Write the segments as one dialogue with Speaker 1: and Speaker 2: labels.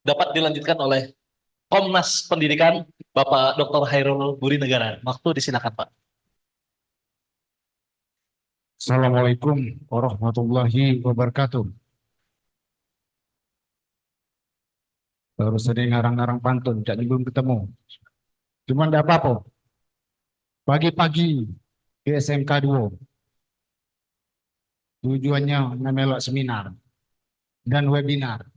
Speaker 1: dapat dilanjutkan oleh Komnas Pendidikan Bapak Dr. Hairul Budi Negara. Waktu disilakan, Pak.
Speaker 2: Assalamualaikum warahmatullahi wabarakatuh. Baru sering ngarang-ngarang pantun, jadi belum ketemu. Cuman tidak apa-apa. Pagi-pagi di SMK 2, tujuannya memelok seminar dan webinar.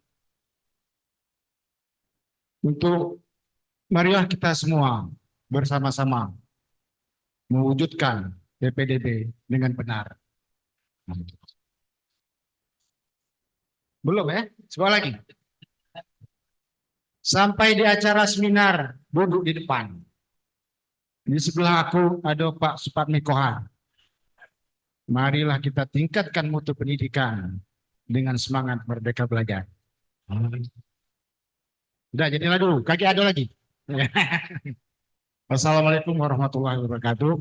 Speaker 2: Untuk marilah kita semua bersama-sama mewujudkan PPDB dengan benar. Belum ya? Sekolah lagi. Sampai di acara seminar, duduk di depan. Di sebelah aku ada Pak Supatmi Kohar. Marilah kita tingkatkan mutu pendidikan dengan semangat merdeka belajar. Udah, jadilah dulu. Kaki ada lagi. Assalamualaikum warahmatullahi wabarakatuh.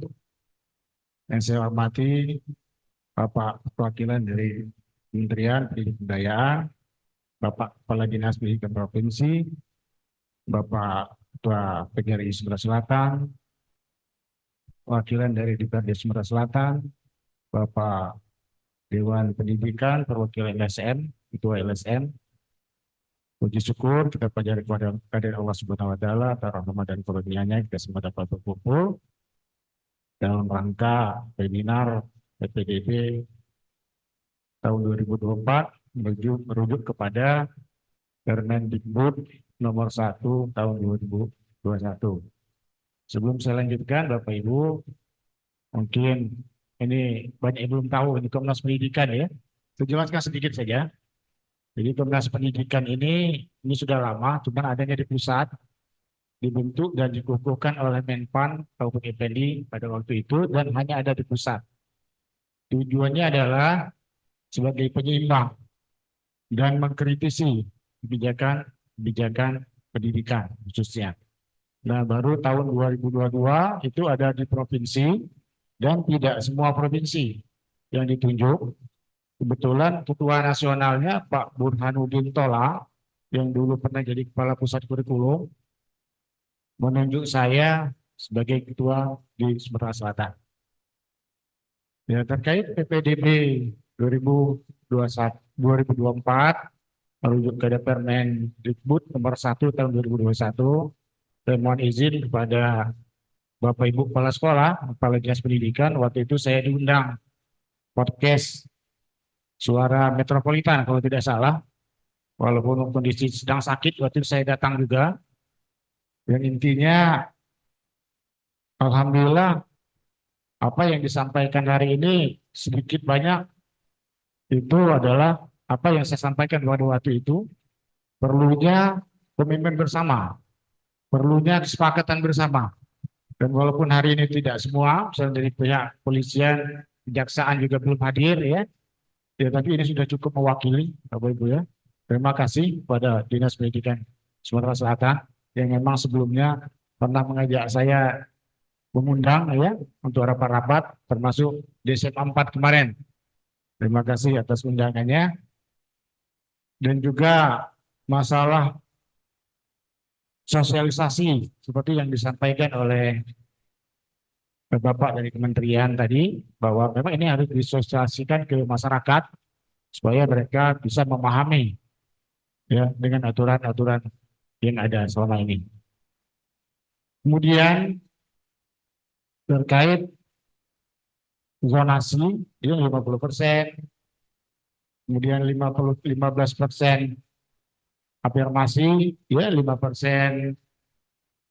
Speaker 2: Yang saya hormati Bapak Perwakilan dari Kementerian Pendidikan dan Kebudayaan, Bapak Kepala Dinas Pendidikan Provinsi, Bapak Ketua PGRI Sumatera Selatan, wakilan dari DPRD Sumatera Selatan, Bapak Dewan Pendidikan, perwakilan LSM, Ketua LSM. Puji syukur kita pelajari kepada Allah Subhanahu wa Ta'ala, atas rahmat dan karunia-Nya kita semua dapat berkumpul dalam rangka webinar PPDB tahun 2024 merujuk kepada Permendikbud nomor 1 tahun 2021. Sebelum saya lanjutkan, Bapak Ibu, mungkin ini banyak yang belum tahu ini Komnas Pendidikan ya. Saya jelaskan sedikit saja. Jadi Komnas Pendidikan ini sudah lama, cuma adanya di pusat, dibentuk dan dikukuhkan oleh Menpan Kabupaten Effendi pada waktu itu dan hanya ada di pusat. Tujuannya adalah sebagai penyeimbang dan mengkritisi kebijakan pendidikan khususnya. Nah, baru tahun 2022 itu ada di provinsi dan tidak semua provinsi yang ditunjuk. Kebetulan ketua nasionalnya Pak Burhanuddin Tola yang dulu pernah jadi kepala pusat kurikulum menunjuk saya sebagai ketua di Sumatera Selatan. Ya, terkait PPDB 2024 merujuk ke Permendikbud nomor 1 tahun 2021, dan mohon izin kepada Bapak Ibu Kepala Sekolah, Kepala Dinas Pendidikan, waktu itu saya diundang podcast Suara Metropolitan kalau tidak salah, walaupun kondisi sedang sakit waktu itu saya datang juga. Yang intinya alhamdulillah apa yang disampaikan hari ini sedikit banyak itu adalah apa yang saya sampaikan pada waktu itu, perlunya komitmen bersama, perlunya kesepakatan bersama. Dan walaupun hari ini tidak semua, misalnya dari pihak polisian, kejaksaan juga belum hadir ya, tapi ini sudah cukup mewakili Bapak Ibu ya. Terima kasih kepada Dinas Pendidikan Sumatera Selatan yang memang sebelumnya pernah mengajak saya mengundang ya untuk rapat-rapat termasuk DSM 4 kemarin. Terima kasih atas undangannya. Dan juga masalah sosialisasi seperti yang disampaikan oleh Bapak dari Kementerian tadi, bahwa memang ini harus disosialisasikan ke masyarakat supaya mereka bisa memahami ya dengan aturan-aturan yang ada selama ini. Kemudian terkait zonasi itu 50%, kemudian 15% afirmasi ya 5%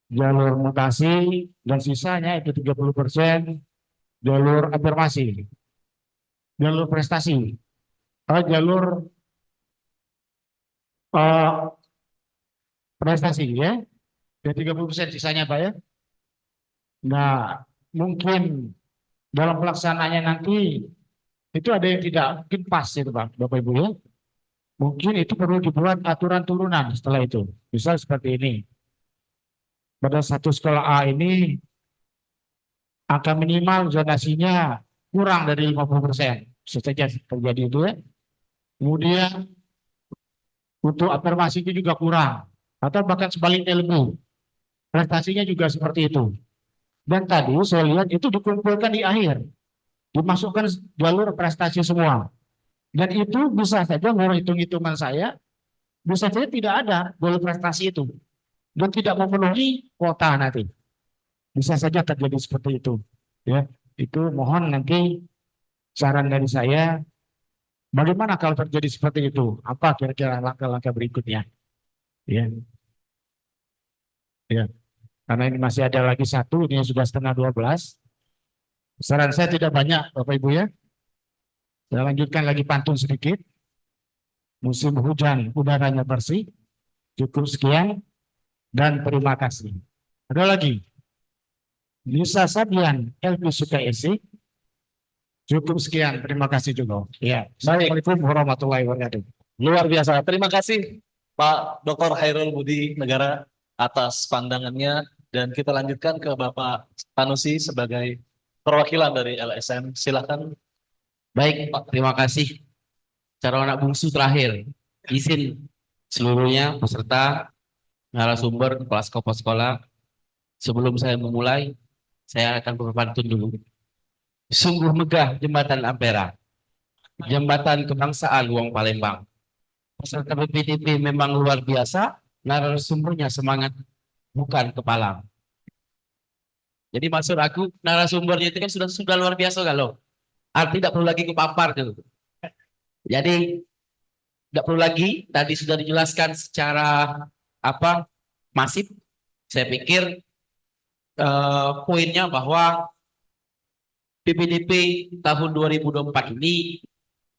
Speaker 2: jalur mutasi, dan sisanya itu 30% jalur afirmasi, jalur prestasi, jalur prestasi ya, dan 30% sisanya Pak ya. Nah, mungkin dalam pelaksanaannya nanti itu ada yang tidak mungkin pas itu Pak, Bapak Ibu ya. Mungkin itu perlu dibuat aturan turunan setelah itu. Misal seperti ini. Pada satu sekolah A ini angka minimal zonasinya kurang dari 50%. Bisa saja terjadi itu ya. Kemudian untuk afirmasinya juga kurang, atau bahkan sebaliknya lebih, prestasinya juga seperti itu. Dan tadi saya lihat itu dikumpulkan di akhir, dimasukkan jalur prestasi semua. Dan itu bisa saja menurut hitung-hitungan saya, bisa saja tidak ada jalur prestasi itu. Dan tidak memenuhi kuota nanti. Bisa saja terjadi seperti itu. Ya, itu mohon nanti saran dari saya, bagaimana kalau terjadi seperti itu? Apa kira-kira langkah-langkah berikutnya? Ya, ya. Karena ini masih ada lagi satu, ini sudah setengah 12. Saran saya tidak banyak, Bapak Ibu ya. Saya lanjutkan lagi pantun sedikit. Musim hujan, udaranya bersih. Cukup sekian dan terima kasih. Ada lagi. Nisa Sabian, Elvi Sukaisi. Cukup sekian, terima kasih juga. Ya, Assalamualaikum warahmatullahi wabarakatuh.
Speaker 1: Luar biasa. Terima kasih Pak Dr. Hairul Budi Negara atas pandangannya, dan kita lanjutkan ke Bapak Sanusi sebagai perwakilan dari LSM. Silakan.
Speaker 3: Baik, Pak, terima kasih. Cara anak bungsu terakhir, izin seluruhnya peserta, narasumber, kepala sekolah, sebelum saya memulai, saya akan berpantun dulu. Sungguh megah jembatan Ampera, jembatan kebangsaan Wong Palembang. Peserta BPDP memang luar biasa, narasumbernya semangat, bukan kepala. Jadi maksud aku, narasumbernya itu kan sudah luar biasa kalau. Arti tidak perlu lagi kepapar gitu. Jadi tidak perlu lagi, tadi sudah dijelaskan secara masif. Saya pikir poinnya bahwa PPDP tahun 2024 ini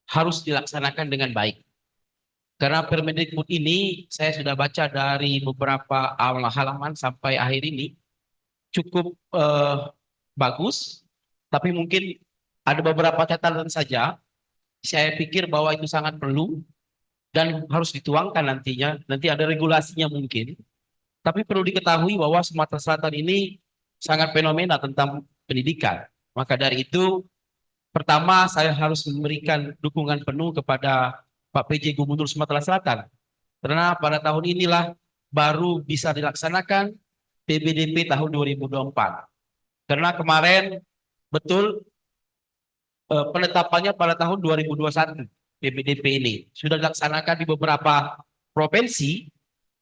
Speaker 3: harus dilaksanakan dengan baik. Karena Permendikbud ini saya sudah baca dari beberapa halaman sampai akhir ini cukup bagus, tapi mungkin ada beberapa catatan saja. Saya pikir bahwa itu sangat perlu dan harus dituangkan nantinya. Nanti ada regulasinya mungkin. Tapi perlu diketahui bahwa Sumatera Selatan ini sangat fenomena tentang pendidikan. Maka dari itu, pertama saya harus memberikan dukungan penuh kepada Pak PJ Gubernur Sumatera Selatan. Karena pada tahun inilah baru bisa dilaksanakan PPDP tahun 2024. Karena kemarin betul penetapannya pada tahun 2021 PPDP ini sudah dilaksanakan di beberapa provinsi,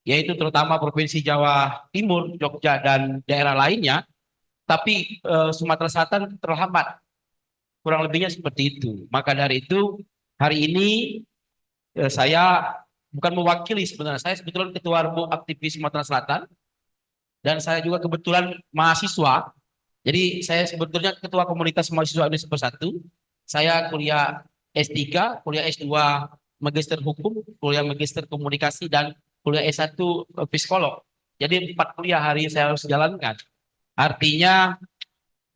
Speaker 3: yaitu terutama Provinsi Jawa Timur, Jogja, dan daerah lainnya, tapi Sumatera Selatan terhambat. Kurang lebihnya seperti itu. Maka dari itu, hari ini saya bukan mewakili sebenarnya, saya sebetulnya Ketua Remu Aktivis Sumatera Selatan, dan saya juga kebetulan mahasiswa. Jadi saya sebetulnya Ketua Komunitas Mahasiswa Indonesia Bersatu. Saya kuliah S3, kuliah S2 Magister Hukum, kuliah Magister Komunikasi, dan kuliah S1 Psikolog. Jadi 4 kuliah hari ini saya harus jalankan. Artinya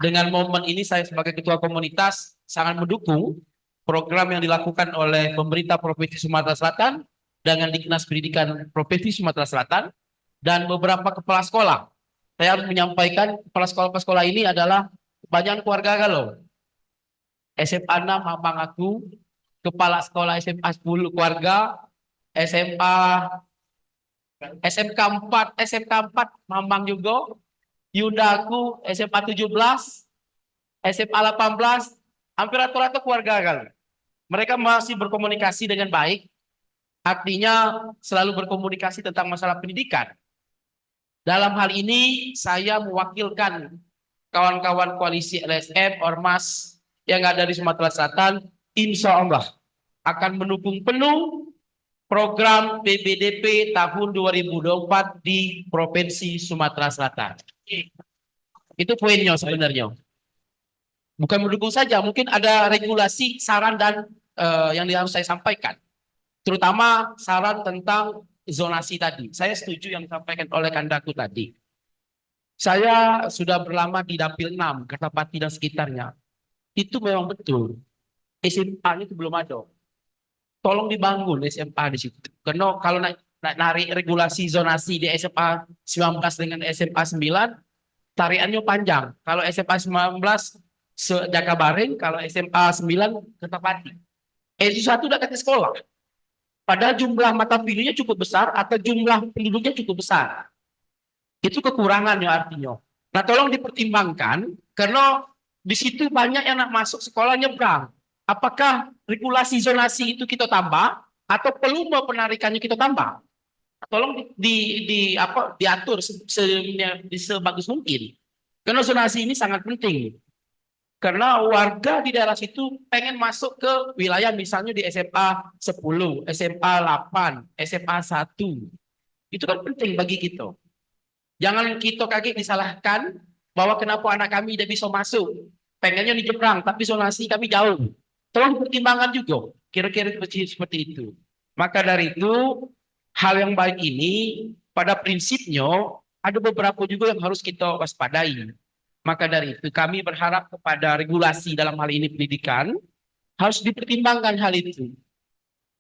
Speaker 3: dengan momen ini saya sebagai Ketua Komunitas sangat mendukung program yang dilakukan oleh pemerintah Provinsi Sumatera Selatan dengan Dinas Pendidikan Provinsi Sumatera Selatan dan beberapa kepala sekolah. Saya harus menyampaikan kepala sekolah ini adalah kebanyakan keluarga galau. SMA 6 Mamang aku, kepala sekolah SMA 10 keluarga, SMK 4 Mamang juga, Yunda aku SMA 17, SMA 18, hampir rata-rata keluarga galau. Mereka masih berkomunikasi dengan baik, artinya selalu berkomunikasi tentang masalah pendidikan. Dalam hal ini saya mewakilkan kawan-kawan koalisi LSM, Ormas yang ada di Sumatera Selatan, insya Allah akan mendukung penuh program PPDP tahun 2024 di Provinsi Sumatera Selatan. Itu poinnya sebenarnya. Bukan mendukung saja, mungkin ada regulasi, saran, dan yang harus saya sampaikan. Terutama saran tentang zonasi tadi. Saya setuju yang disampaikan oleh Kandaku tadi. Saya sudah berlama di Dapil 6, Kertapati dan sekitarnya. Itu memang betul. SMA itu belum ada. Tolong dibangun SMA di situ. Karena kalau narik regulasi zonasi di SMA 19 dengan SMA 9, tariannya panjang. Kalau SMA 19 Jakabaring, kalau SMA 9 Kertapati. Itu satu udah ke sekolah.
Speaker 4: Padahal jumlah mata pilihnya cukup besar atau jumlah penduduknya cukup besar. Itu kekurangannya artinya. Nah, tolong dipertimbangkan karena di situ banyak yang nak masuk sekolah nyebrang. Apakah regulasi zonasi itu kita tambah atau volume penarikannya kita tambah? Tolong diatur sebagus mungkin. Karena zonasi ini sangat penting. Karena warga di daerah situ pengen masuk ke wilayah misalnya di SMA 10, SMA 8, SMA 1. Itu kan penting bagi kita. Jangan kita kaget disalahkan bahwa kenapa anak kami tidak bisa masuk. Pengennya di Jepang, tapi zonasi kami jauh. Tolong pertimbangan juga. Kira-kira seperti itu. Maka dari itu, hal yang baik ini, pada prinsipnya, ada beberapa juga yang harus kita waspadai. Maka dari itu, kami berharap kepada regulasi dalam hal ini pendidikan, harus dipertimbangkan hal itu.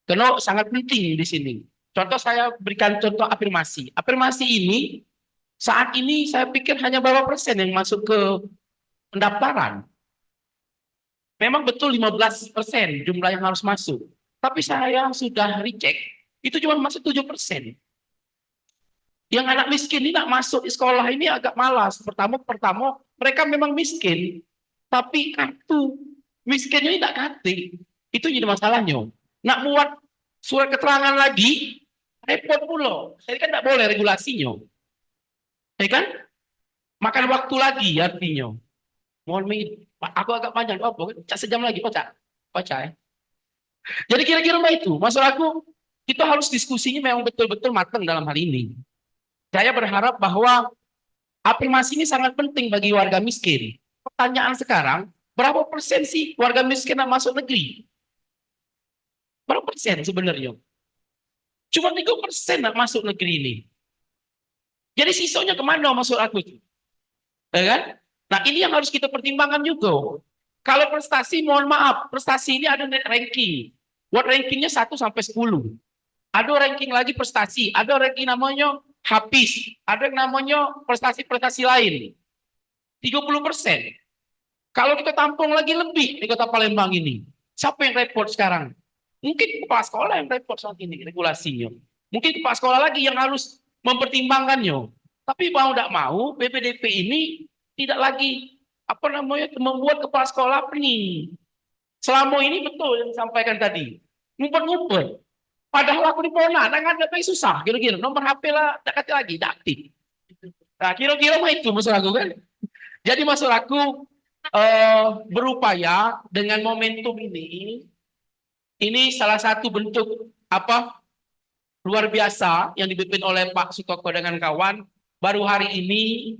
Speaker 4: Karena sangat penting di sini. Contoh saya berikan contoh afirmasi. Afirmasi ini, saat ini saya pikir hanya berapa persen yang masuk ke pendaftaran. Memang betul 15% jumlah yang harus masuk. Tapi saya sudah recheck, itu cuma masuk 7%. Yang anak miskin ini nak masuk di sekolah ini agak malas. Pertama, mereka memang miskin, tapi kartu miskinnya ini tidak kartu. Itu jadi masalahnya. Nak buat surat keterangan lagi, repot pula. Jadi kan tidak boleh regulasinya. Ya kan? Makan waktu lagi artinya. Mohon maaf, aku agak panjang. Oh, sejam lagi, Pak. Ya. Jadi kira-kira itu, maksud aku, kita harus diskusinya memang betul-betul matang dalam hal ini. Saya berharap bahwa afirmasi ini sangat penting bagi warga miskin. Pertanyaan sekarang, berapa persen sih warga miskin yang masuk negeri? Berapa persen sebenarnya? Cuma 3% yang masuk negeri ini. Jadi sisanya kemana maksud aku itu? Ya kan? Nah, ini yang harus kita pertimbangkan juga. Kalau prestasi, mohon maaf, prestasi ini ada ranking. World rankingnya 1 sampai 10. Ada ranking lagi prestasi, ada ranking namanya habis, ada yang namanya prestasi-prestasi lain. 30%. Kalau kita tampung lagi lebih di Kota Palembang ini, siapa yang repot sekarang? Mungkin kepala sekolah yang repot saat ini regulasinya. Mungkin kepala sekolah lagi yang harus mempertimbangkannya. Tapi mau tidak mau, BPDP ini tidak lagi membuat kepala sekolah pening. Selama ini betul yang disampaikan tadi. Ngumpet-ngumpet. Padahal aku di Pona, tangan lebih susah. Kira-kira nomor HP lah, dekat lagi, tidak aktif. Nah, kira-kira itu maksud aku kan. Jadi maksud aku berupaya dengan momentum ini salah satu bentuk luar biasa yang dipimpin oleh Pak Sutoko dengan kawan. Baru hari ini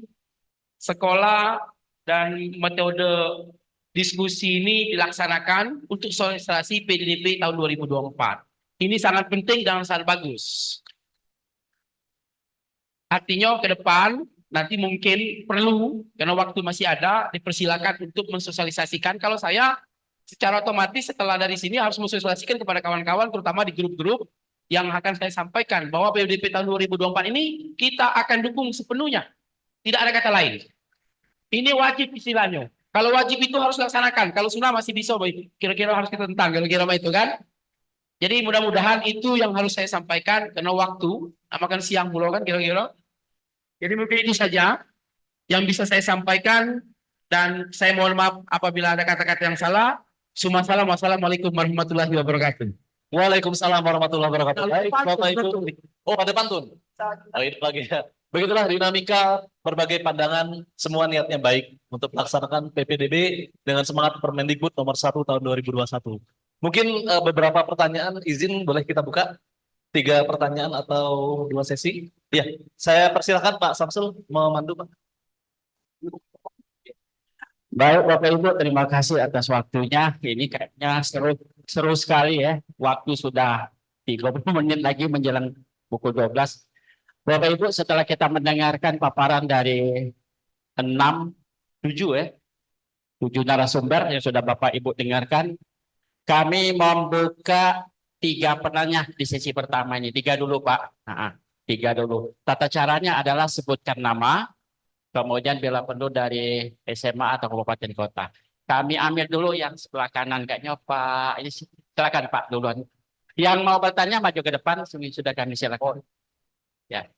Speaker 4: sekolah dan metode diskusi ini dilaksanakan untuk sosialisasi PDDP tahun 2024. Ini sangat penting dan sangat bagus. Artinya ke depan nanti mungkin perlu, karena waktu masih ada, dipersilakan untuk mensosialisasikan. Kalau saya secara otomatis setelah dari sini harus mensosialisasikan kepada kawan-kawan, terutama di grup-grup yang akan saya sampaikan bahwa PDDP tahun 2024 ini kita akan dukung sepenuhnya. Tidak ada kata lain. Ini wajib istilahnya. Kalau wajib itu harus dilaksanakan. Kalau sunnah masih bisa, kira-kira harus kita tentang, kira-kira itu kan. Jadi mudah-mudahan itu yang harus saya sampaikan karena waktu, makan siang pula kan kira-kira. Jadi mungkin itu saja yang bisa saya sampaikan dan saya mohon maaf apabila ada kata-kata yang salah. Wassalamualaikum warahmatullahi wabarakatuh.
Speaker 1: Waalaikumsalam warahmatullahi wabarakatuh. Baik, Bapak Ibu.
Speaker 4: Betul.
Speaker 1: Oh, ada pantun. Oh, itu lagi ya. Begitulah dinamika berbagai pandangan, semua niatnya baik untuk melaksanakan PPDB dengan semangat Permendikbud nomor 1 tahun 2021. Mungkin beberapa pertanyaan izin boleh kita buka 3 pertanyaan atau 2 sesi. Ya, saya persilakan Pak Samsul memandu, Pak.
Speaker 5: Baik Bapak Ibu, terima kasih atas waktunya. Ini kayaknya seru sekali ya. Waktu sudah 30 menit lagi menjelang pukul 12. Bapak Ibu, setelah kita mendengarkan paparan dari 7 narasumber yang sudah Bapak Ibu dengarkan, kami membuka 3 penanya di sesi pertama ini. 3 dulu Pak. 3 dulu. Tata caranya adalah sebutkan nama, kemudian bila perlu dari SMA atau kabupaten kota. Kami ambil dulu yang sebelah kanan kayaknya Pak. Ini silakan Pak duluan. Yang mau bertanya maju ke depan, sudah kami silakan. Ya,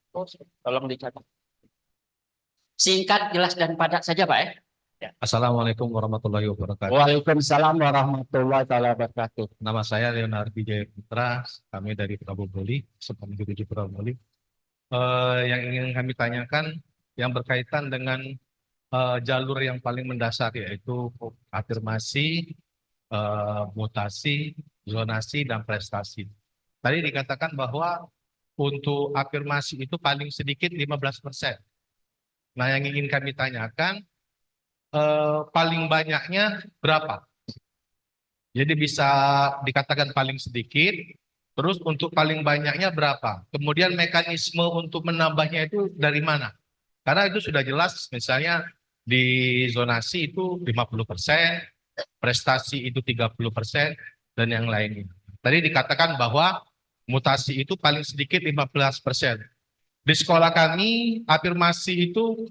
Speaker 5: tolong dicatat. Singkat, jelas dan padat saja, Pak.
Speaker 1: Assalamualaikum warahmatullahi wabarakatuh.
Speaker 5: Waalaikumsalam warahmatullahi wabarakatuh.
Speaker 1: Nama saya Leonardo Wijaya Putra, kami dari Praboboli, menuju Praboboli. Yang ingin kami tanyakan yang berkaitan dengan jalur yang paling mendasar, yaitu afirmasi, mutasi, zonasi, dan prestasi. Tadi dikatakan bahwa untuk afirmasi itu paling sedikit 15%. Nah, yang ingin kami tanyakan, paling banyaknya berapa? Jadi bisa dikatakan paling sedikit, terus untuk paling banyaknya berapa? Kemudian mekanisme untuk menambahnya itu dari mana? Karena itu sudah jelas, misalnya di zonasi itu 50%, prestasi itu 30%, dan yang lainnya. Tadi dikatakan bahwa mutasi itu paling sedikit 15%. Di sekolah kami, afirmasi itu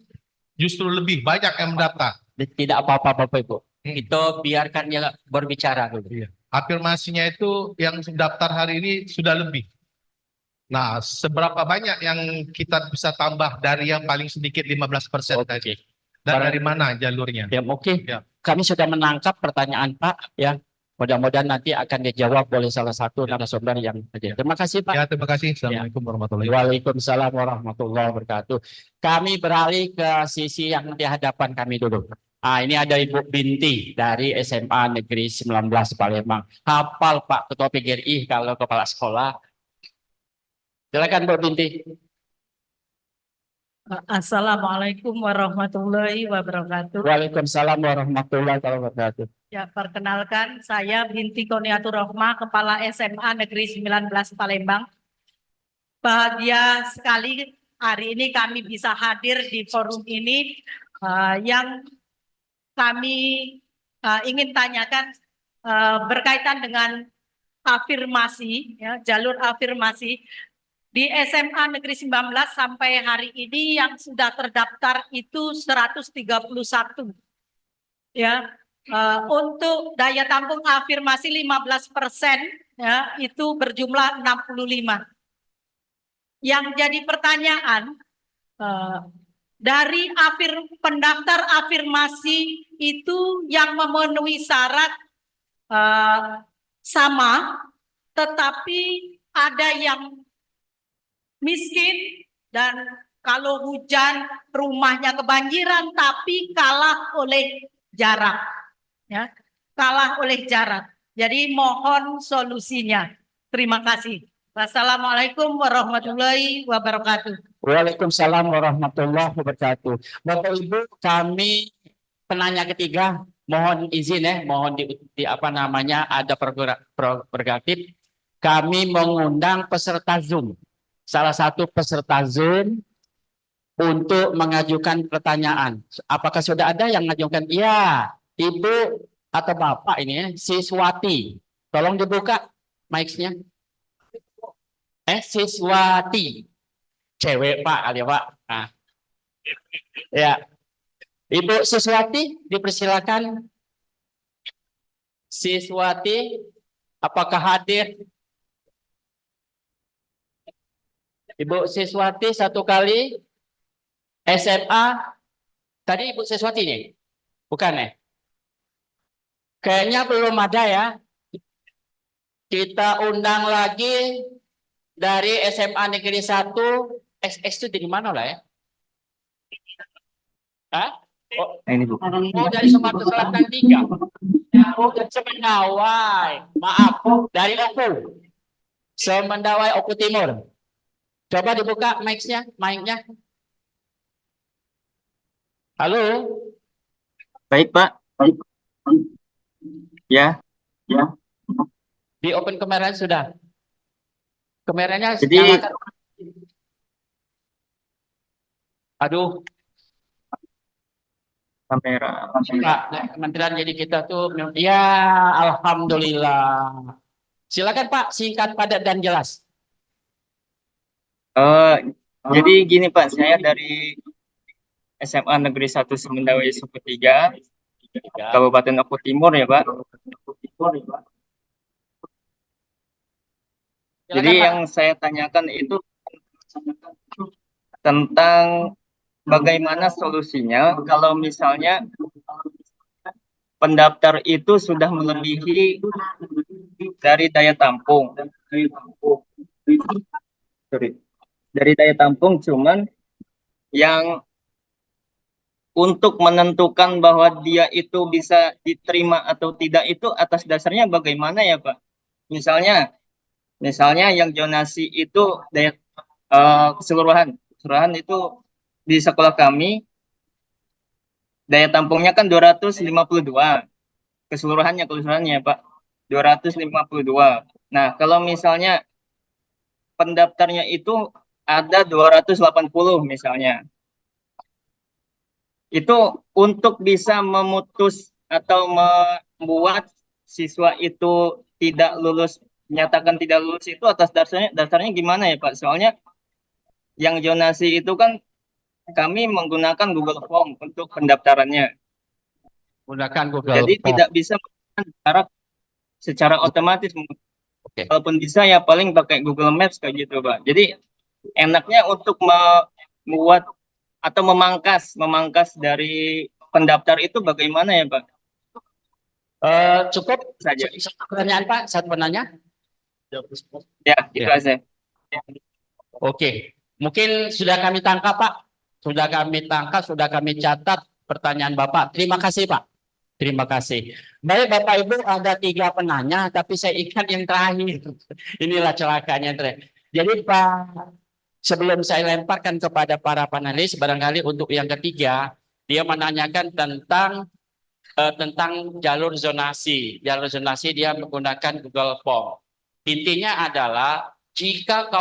Speaker 1: justru lebih banyak yang mendaftar.
Speaker 5: Tidak apa-apa, Bapak Ibu. Itu biarkan dia berbicara dulu.
Speaker 1: Iya. Afirmasinya itu yang daftar hari ini sudah lebih. Nah, seberapa banyak yang kita bisa tambah dari yang paling sedikit 15% tadi? Dan dari mana jalurnya?
Speaker 5: Ya, oke.
Speaker 1: Ya.
Speaker 5: Kami sudah menangkap pertanyaan Pak. Ya, mudah-mudahan nanti akan dijawab oleh salah satu narasumber yang hadir. Terima kasih, Pak.
Speaker 1: Ya, terima kasih. Assalamualaikum warahmatullahi wabarakatuh.
Speaker 5: Waalaikumsalam warahmatullahi wabarakatuh. Kami beralih ke sisi yang di hadapan kami dulu. Ini ada Ibu Binti dari SMA Negeri 19 Palembang. Hafal Pak Ketua PGRI kalau kepala sekolah. Silakan Bu Binti.
Speaker 6: Assalamualaikum warahmatullahi wabarakatuh.
Speaker 5: Waalaikumsalam warahmatullahi wabarakatuh.
Speaker 6: Ya, perkenalkan saya Binti Koniatur Rohmah, Kepala SMA Negeri 19 Palembang. Bahagia sekali hari ini kami bisa hadir di forum ini. Yang kami ingin tanyakan berkaitan dengan afirmasi, ya, jalur afirmasi. Di SMA Negeri 19 sampai hari ini yang sudah terdaftar itu 131. Ya, untuk daya tampung afirmasi 15%, ya, itu berjumlah 65. Yang jadi pertanyaan, dari pendaftar afirmasi itu yang memenuhi syarat sama, tetapi ada yang miskin dan kalau hujan rumahnya kebanjiran tapi kalah oleh jarak, ya, kalah oleh jarak. Jadi mohon solusinya. Terima kasih. Wassalamualaikum warahmatullahi wabarakatuh.
Speaker 5: Waalaikumsalam warahmatullahi wabarakatuh. Bapak Ibu, kami penanya ketiga, mohon izin mohon ada prerogatif. Kami mengundang peserta Zoom. Salah satu peserta Zoom untuk mengajukan pertanyaan. Apakah sudah ada yang mengajukan? Ya, Ibu atau Bapak ini, Siswati. Tolong dibuka mic-nya. Siswati. Cewek Pak, kali ya Pak. Nah. Ya. Ibu Siswati, dipersilakan. Siswati, apakah hadir? Ibu Siswati satu kali. SMA. Tadi Ibu Siswati nih? Bukan Kayaknya belum ada ya. Kita undang lagi dari SMA Negeri 1. XX itu dari mana lah ya? Hah?
Speaker 7: Ini Bu.
Speaker 5: Oh, dari Sumatera Selatan 3. Oh, dari Semendawai. Maaf, dari Oku. Semendawai Oku Timur. Coba dibuka mic-nya. Halo?
Speaker 7: Baik, Pak. Baik. Ya.
Speaker 5: Di open kamera sudah. Kameranya
Speaker 7: Jadi-
Speaker 5: nyalakan. Aduh,
Speaker 7: Kamera.
Speaker 5: Pak, Kementerian jadi kita tuh, ya alhamdulillah. Silakan Pak, singkat, padat dan jelas.
Speaker 7: Jadi gini Pak, saya dari SMA Negeri 1 Semendawai Suku 3, Kabupaten Oku Timur ya Pak. Jadi yang saya tanyakan itu tentang bagaimana solusinya kalau misalnya pendaftar itu sudah melebihi dari daya tampung. Sorry. Dari daya tampung, cuman yang untuk menentukan bahwa dia itu bisa diterima atau tidak itu atas dasarnya bagaimana ya Pak? Misalnya yang zonasi itu keseluruhan itu di sekolah kami daya tampungnya kan 252 keseluruhannya Pak, 252. Nah, kalau misalnya pendaftarnya itu ada 280 misalnya, itu untuk bisa memutus atau membuat siswa itu tidak lulus, nyatakan tidak lulus itu atas dasarnya gimana ya Pak? Soalnya yang zonasi itu kan kami menggunakan Google Form untuk pendaftarannya.
Speaker 5: Gunakan Google
Speaker 7: Jadi
Speaker 5: Form.
Speaker 7: tidak bisa secara otomatis.
Speaker 5: Oke.
Speaker 7: Walaupun bisa ya paling pakai Google Maps kayak gitu Pak. Jadi enaknya untuk membuat atau memangkas dari pendaftar itu bagaimana ya Pak?
Speaker 5: Cukup
Speaker 7: Saja.
Speaker 5: satu pertanyaan Pak, satu penanya.
Speaker 7: Ya, itu
Speaker 5: Ya.
Speaker 7: aja.
Speaker 5: Oke, mungkin sudah kami tangkap Pak, sudah kami tangkap, sudah kami catat pertanyaan Bapak. Terima kasih Pak. Terima kasih. Baik Bapak Ibu, ada 3 penanya, tapi saya ingat yang terakhir. Inilah celakanya yang terakhir. Jadi Pak, sebelum saya lemparkan kepada para panelis, barangkali untuk yang ketiga, dia menanyakan tentang jalur zonasi. Jalur zonasi dia menggunakan Google Form. Intinya adalah jika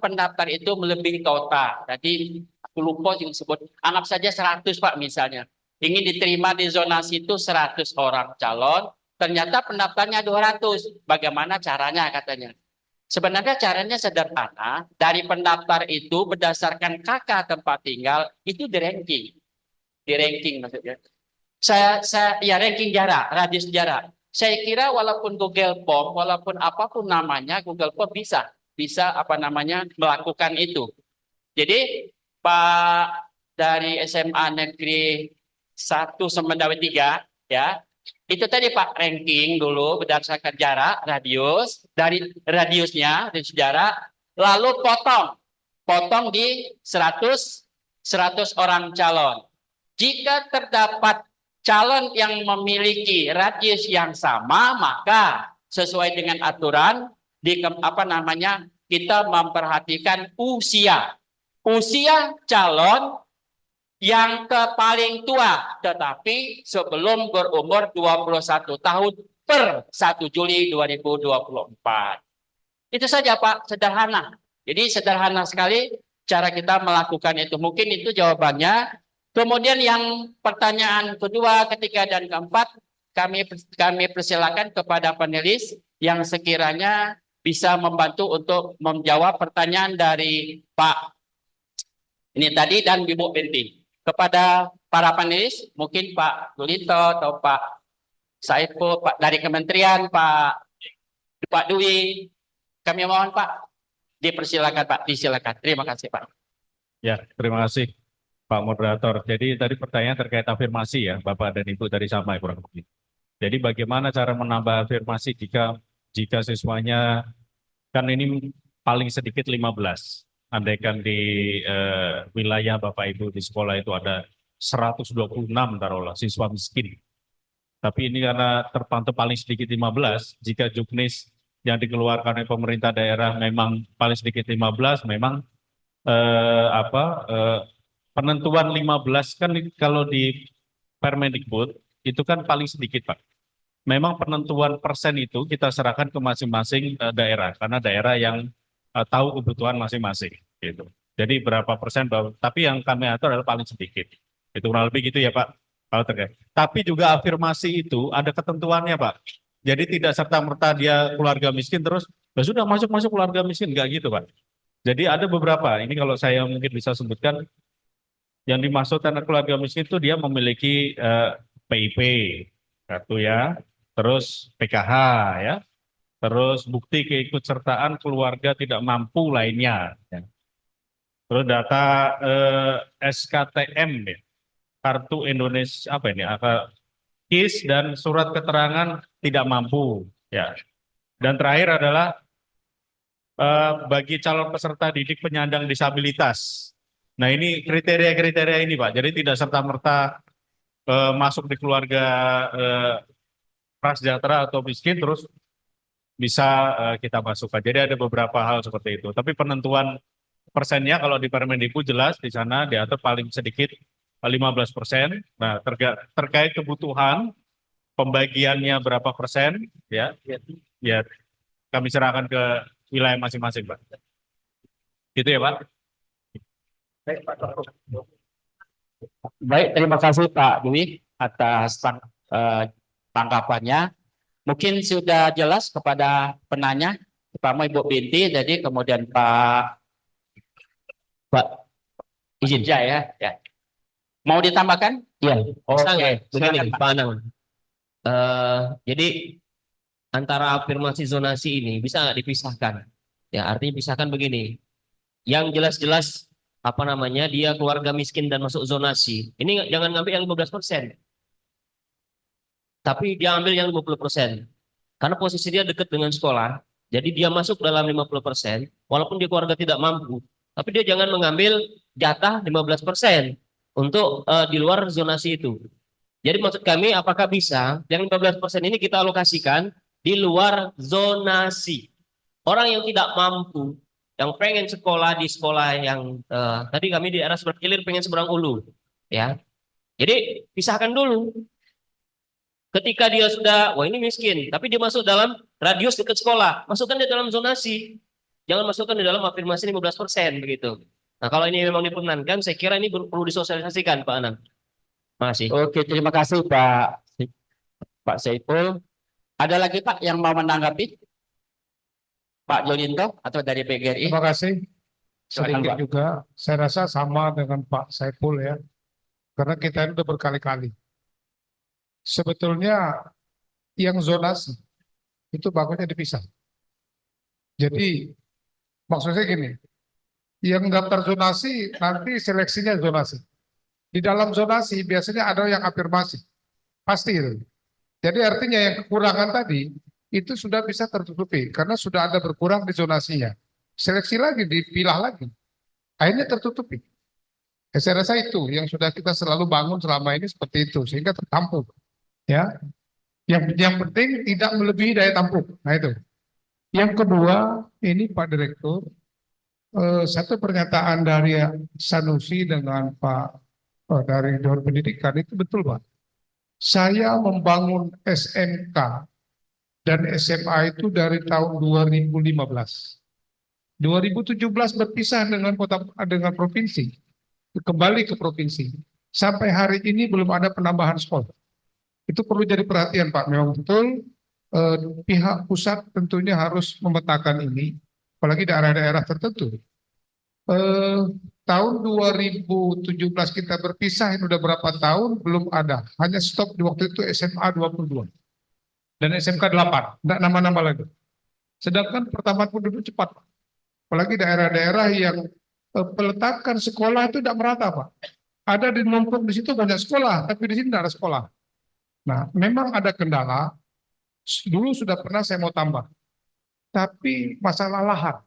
Speaker 5: pendaftar itu melebihi kuota. Tadi aku lupa yang sebut, anggap saja 100 Pak misalnya. Ingin diterima di zonasi itu 100 orang calon, ternyata pendaftarnya 200. Bagaimana caranya katanya? Sebenarnya caranya sederhana, dari pendaftar itu berdasarkan KK tempat tinggal, itu di ranking maksudnya. Ranking jarak, radius jarak. Saya kira walaupun Google Form, walaupun apapun namanya, Google Form bisa melakukan itu. Jadi Pak dari SMA Negeri 1 Semendawe 3 ya, itu tadi Pak ranking dulu berdasarkan jarak, radius, dari radiusnya, radius jarak, lalu potong di 100 orang calon. Jika terdapat calon yang memiliki radius yang sama, maka sesuai dengan aturan kita memperhatikan usia calon yang paling tua, tetapi sebelum berumur 21 tahun per 1 Juli 2024. Itu saja Pak, sederhana. Jadi sederhana sekali cara kita melakukan itu. Mungkin itu jawabannya. Kemudian yang pertanyaan kedua, ketiga, dan keempat, kami persilakan kepada panelis yang sekiranya bisa membantu untuk menjawab pertanyaan dari Pak ini tadi dan Ibu Benti. Kepada para panelis, mungkin Pak Gulito atau Pak Saiful, Pak dari Kementerian, Pak Dwi, kami mohon Pak, dipersilakan Pak, disilakan. Terima kasih Pak.
Speaker 2: Ya, terima kasih Pak Moderator. Jadi tadi pertanyaan terkait afirmasi ya, Bapak dan Ibu tadi sama ya kurang lebih. Jadi bagaimana cara menambah afirmasi jika siswanya kan ini paling sedikit 15. Andaikan di wilayah Bapak Ibu di sekolah itu ada 126 taruhlah siswa miskin. Tapi ini karena terpantau paling sedikit 15, jika juknis yang dikeluarkan oleh pemerintah daerah memang paling sedikit 15, memang penentuan 15 kan kalau di Permendikbud itu kan paling sedikit Pak. Memang penentuan persen itu kita serahkan ke masing-masing daerah karena daerah yang tahu kebutuhan masing-masing gitu. Jadi berapa persen, tapi yang kami atur adalah paling sedikit. Itu kurang lebih gitu ya Pak. Kalau terkait. Tapi juga afirmasi itu ada ketentuannya Pak. Jadi tidak serta-merta dia keluarga miskin terus ya sudah masuk keluarga miskin, enggak gitu Pak. Jadi ada beberapa, ini kalau saya mungkin bisa sebutkan, yang dimaksud anak keluarga miskin itu dia memiliki PIP, kartu ya, terus PKH ya,
Speaker 8: terus bukti keikutsertaan keluarga tidak mampu lainnya. Ya. Terus data SKTM, ya. Kartu Indonesia apa ini? KIS dan surat keterangan tidak mampu. Ya. Dan terakhir adalah bagi calon peserta didik penyandang disabilitas. Nah ini kriteria-kriteria ini Pak. Jadi tidak serta-merta masuk di keluarga prasejahtera atau miskin terus bisa kita masukkan. Jadi ada beberapa hal seperti itu. Tapi penentuan persennya kalau di Permendikbud jelas di sana diatur paling sedikit 15%. Nah terkait kebutuhan pembagiannya berapa persen ya kami serahkan ke wilayah masing-masing Pak. Gitu ya Pak.
Speaker 5: Baik, terima kasih Pak Dwi atas tanggapannya. Mungkin sudah jelas kepada penanya, pertama Ibu Binti, jadi kemudian Pak izin ya. Mau ditambahkan?
Speaker 3: Ya,
Speaker 5: Oke,
Speaker 3: begini,
Speaker 5: silakan, Pak.
Speaker 3: Pak Anang. Jadi antara afirmasi zonasi ini bisa nggak dipisahkan? Ya, artinya pisahkan begini. Yang jelas-jelas apa namanya dia keluarga miskin dan masuk zonasi. Ini jangan ngambil yang 15%. Tapi dia ambil yang 50%. Karena posisi dia dekat dengan sekolah. Jadi dia masuk dalam 50%. Walaupun dia keluarga tidak mampu. Tapi dia jangan mengambil jatah 15% untuk di luar zonasi itu. Jadi maksud kami apakah bisa yang 15% ini kita alokasikan di luar zonasi. Orang yang tidak mampu, yang pengen sekolah di sekolah yang tadi kami di daerah Seberang Ilir pengen Seberang Ulu, ya. Jadi pisahkan dulu. Ketika dia sudah, wah ini miskin, tapi dia masuk dalam radius dekat sekolah, masukkan dia dalam zonasi. Jangan masukkan di dalam afirmasi 15% begitu. Nah kalau ini memang diperkenankan, saya kira ini perlu disosialisasikan Pak Anang. Makasih.
Speaker 5: Oke, terima kasih Pak Saiful. Ada lagi Pak yang mau menanggapi? Pak Jolinto atau dari PGRI?
Speaker 2: Terima kasih.
Speaker 5: Silakan,
Speaker 2: Sedikit
Speaker 5: Pak.
Speaker 2: juga, saya rasa sama dengan Pak Saiful ya, karena kita ini udah berkali-kali. Sebetulnya yang zonasi itu bagusnya dipisah. Jadi maksudnya gini, yang daftar zonasi nanti seleksinya zonasi. Di dalam zonasi biasanya ada yang afirmasi, pasti itu. Jadi artinya yang kekurangan tadi itu sudah bisa tertutupi karena sudah ada berkurang di zonasinya. Seleksi lagi, dipilah lagi, akhirnya tertutupi. Saya rasa itu yang sudah kita selalu bangun selama ini seperti itu sehingga tertampung. Ya, yang penting tidak melebihi daya tampung. Nah itu. Yang kedua, ini Pak Direktur, satu pernyataan dari Sanusi dengan Pak dari Dewan Pendidikan itu betul Pak. Saya membangun SMK dan SMA itu dari tahun 2015. 2017 berpisah dengan provinsi, kembali ke provinsi. Sampai hari ini belum ada penambahan sekolah. Itu perlu jadi perhatian Pak. Memang betul pihak pusat tentunya harus memetakan ini, apalagi daerah-daerah tertentu. Tahun 2017 kita berpisah, ini udah berapa tahun belum ada. Hanya stop di waktu itu SMA 22 dan SMK 8, tidak nama-nama lagi. Sedangkan pertambahan penduduk cepat, apalagi daerah-daerah yang peletakan sekolah itu tidak merata Pak. Ada di numpuk di situ banyak sekolah, tapi di sini tidak ada sekolah. Nah, memang ada kendala. Dulu sudah pernah saya mau tambah, tapi masalah lahan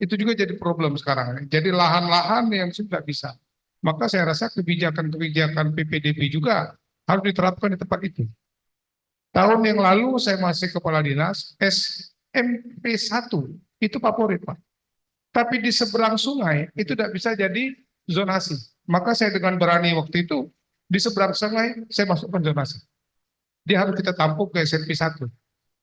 Speaker 2: itu juga jadi problem sekarang. Jadi lahan-lahan yang sudah bisa. Maka saya rasa kebijakan-kebijakan PPDB juga harus diterapkan di tempat itu. Tahun yang lalu saya masih kepala dinas, SMP 1 itu favorit Pak. Tapi di seberang sungai itu tidak bisa jadi zonasi. Maka saya dengan berani waktu itu di seberang sungai saya masukkan zonasi. Dia harus kita tampung ke SMP 1.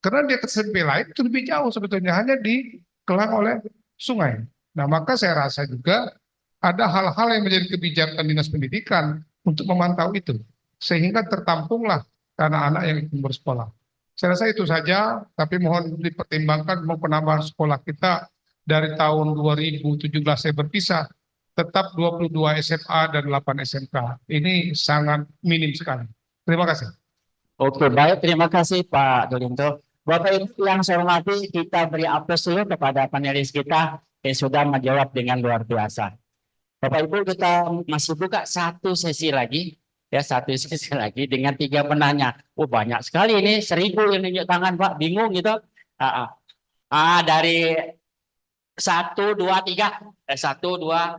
Speaker 2: Karena dia ke SMP lain itu lebih jauh sebetulnya, hanya dikelang oleh sungai. Nah maka saya rasa juga ada hal-hal yang menjadi kebijakan dinas pendidikan untuk memantau itu. Sehingga tertampunglah anak-anak yang ingin bersekolah. Saya rasa itu saja, tapi mohon dipertimbangkan mau penambahan sekolah kita dari tahun 2017 saya berpisah, tetap 22 SMA dan 8 SMK. Ini sangat minim sekali. Terima kasih.
Speaker 5: Oke, baik. Terima kasih Pak Jolinto. Bapak Ibu yang saya hormati, kita beri aplaus dulu kepada panelis kita yang sudah menjawab dengan luar biasa. Bapak Ibu, kita masih buka satu sesi lagi, ya satu sesi lagi dengan 3 penanya. Oh banyak sekali ini, 1000 yang nunjuk tangan Pak, bingung gitu. Dari 1, 2, 3, 1, 2,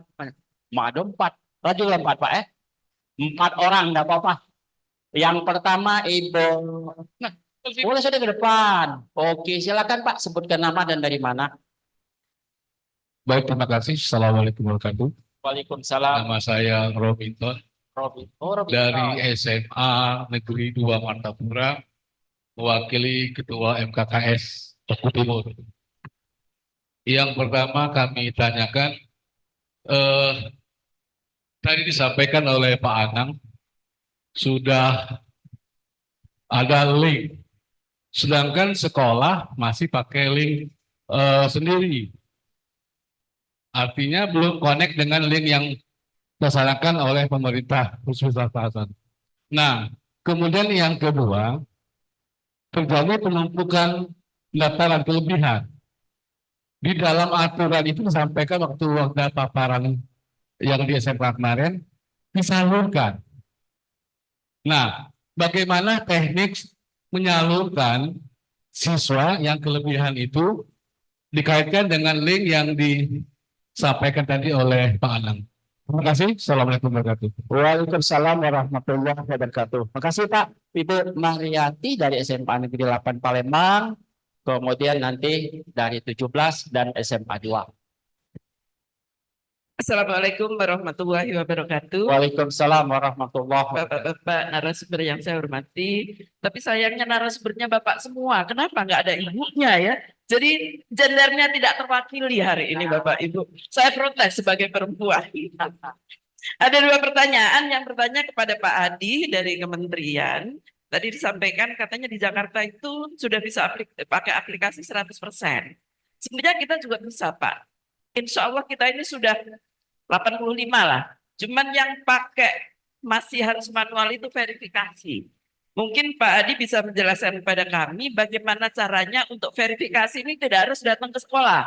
Speaker 5: ada 4, lanjutlah 4 Pak 4 orang, enggak apa-apa. Yang pertama Ibu, nah, boleh sudah ke depan. Oke, silakan Pak, sebutkan nama dan dari mana.
Speaker 9: Baik, terima kasih. Assalamualaikum warahmatullahi wabarakatuh.
Speaker 5: Waalaikumsalam.
Speaker 9: Nama saya Robinton
Speaker 5: Robin.
Speaker 9: dari SMA Negeri 2 Martapura, mewakili Ketua MKKS Teku Timur. Yang pertama kami tanyakan, tadi disampaikan oleh Pak Anang, sudah ada link, sedangkan sekolah masih pakai link sendiri. Artinya belum connect dengan link yang dilaksanakan oleh pemerintah khusus Hasan. Nah, kemudian yang kedua, terjadi penumpukan pendaftaran kelebihan. Di dalam aturan itu disampaikan waktu paparan yang di SMK kemarin, disalurkan. Nah, bagaimana teknik menyalurkan siswa yang kelebihan itu dikaitkan dengan link yang disampaikan tadi oleh Pak Anang. Terima kasih. Assalamualaikum warahmatullahi wabarakatuh.
Speaker 5: Waalaikumsalam warahmatullahi wabarakatuh. Terima kasih Pak. Ibu Mariati dari SMA Negeri 8 Palembang. Kemudian nanti dari 17 dan SMA 2.
Speaker 10: Assalamualaikum warahmatullahi wabarakatuh.
Speaker 5: Waalaikumsalam warahmatullahi wabarakatuh.
Speaker 10: Bapak-bapak narasumber yang saya hormati, tapi sayangnya narasumbernya Bapak semua. Kenapa nggak ada ibunya ya? Jadi gendernya tidak terwakili hari ini Bapak Ibu. Saya protes sebagai perempuan. Ada 2 pertanyaan. Yang bertanya kepada Pak Adi dari Kementerian. Tadi disampaikan katanya di Jakarta itu sudah bisa pakai aplikasi 100%. Sebenarnya kita juga bisa Pak. Insya Allah kita ini sudah 85 lah. Cuman yang pakai masih harus manual itu verifikasi. Mungkin Pak Adi bisa menjelaskan kepada kami bagaimana caranya untuk verifikasi ini tidak harus datang ke sekolah.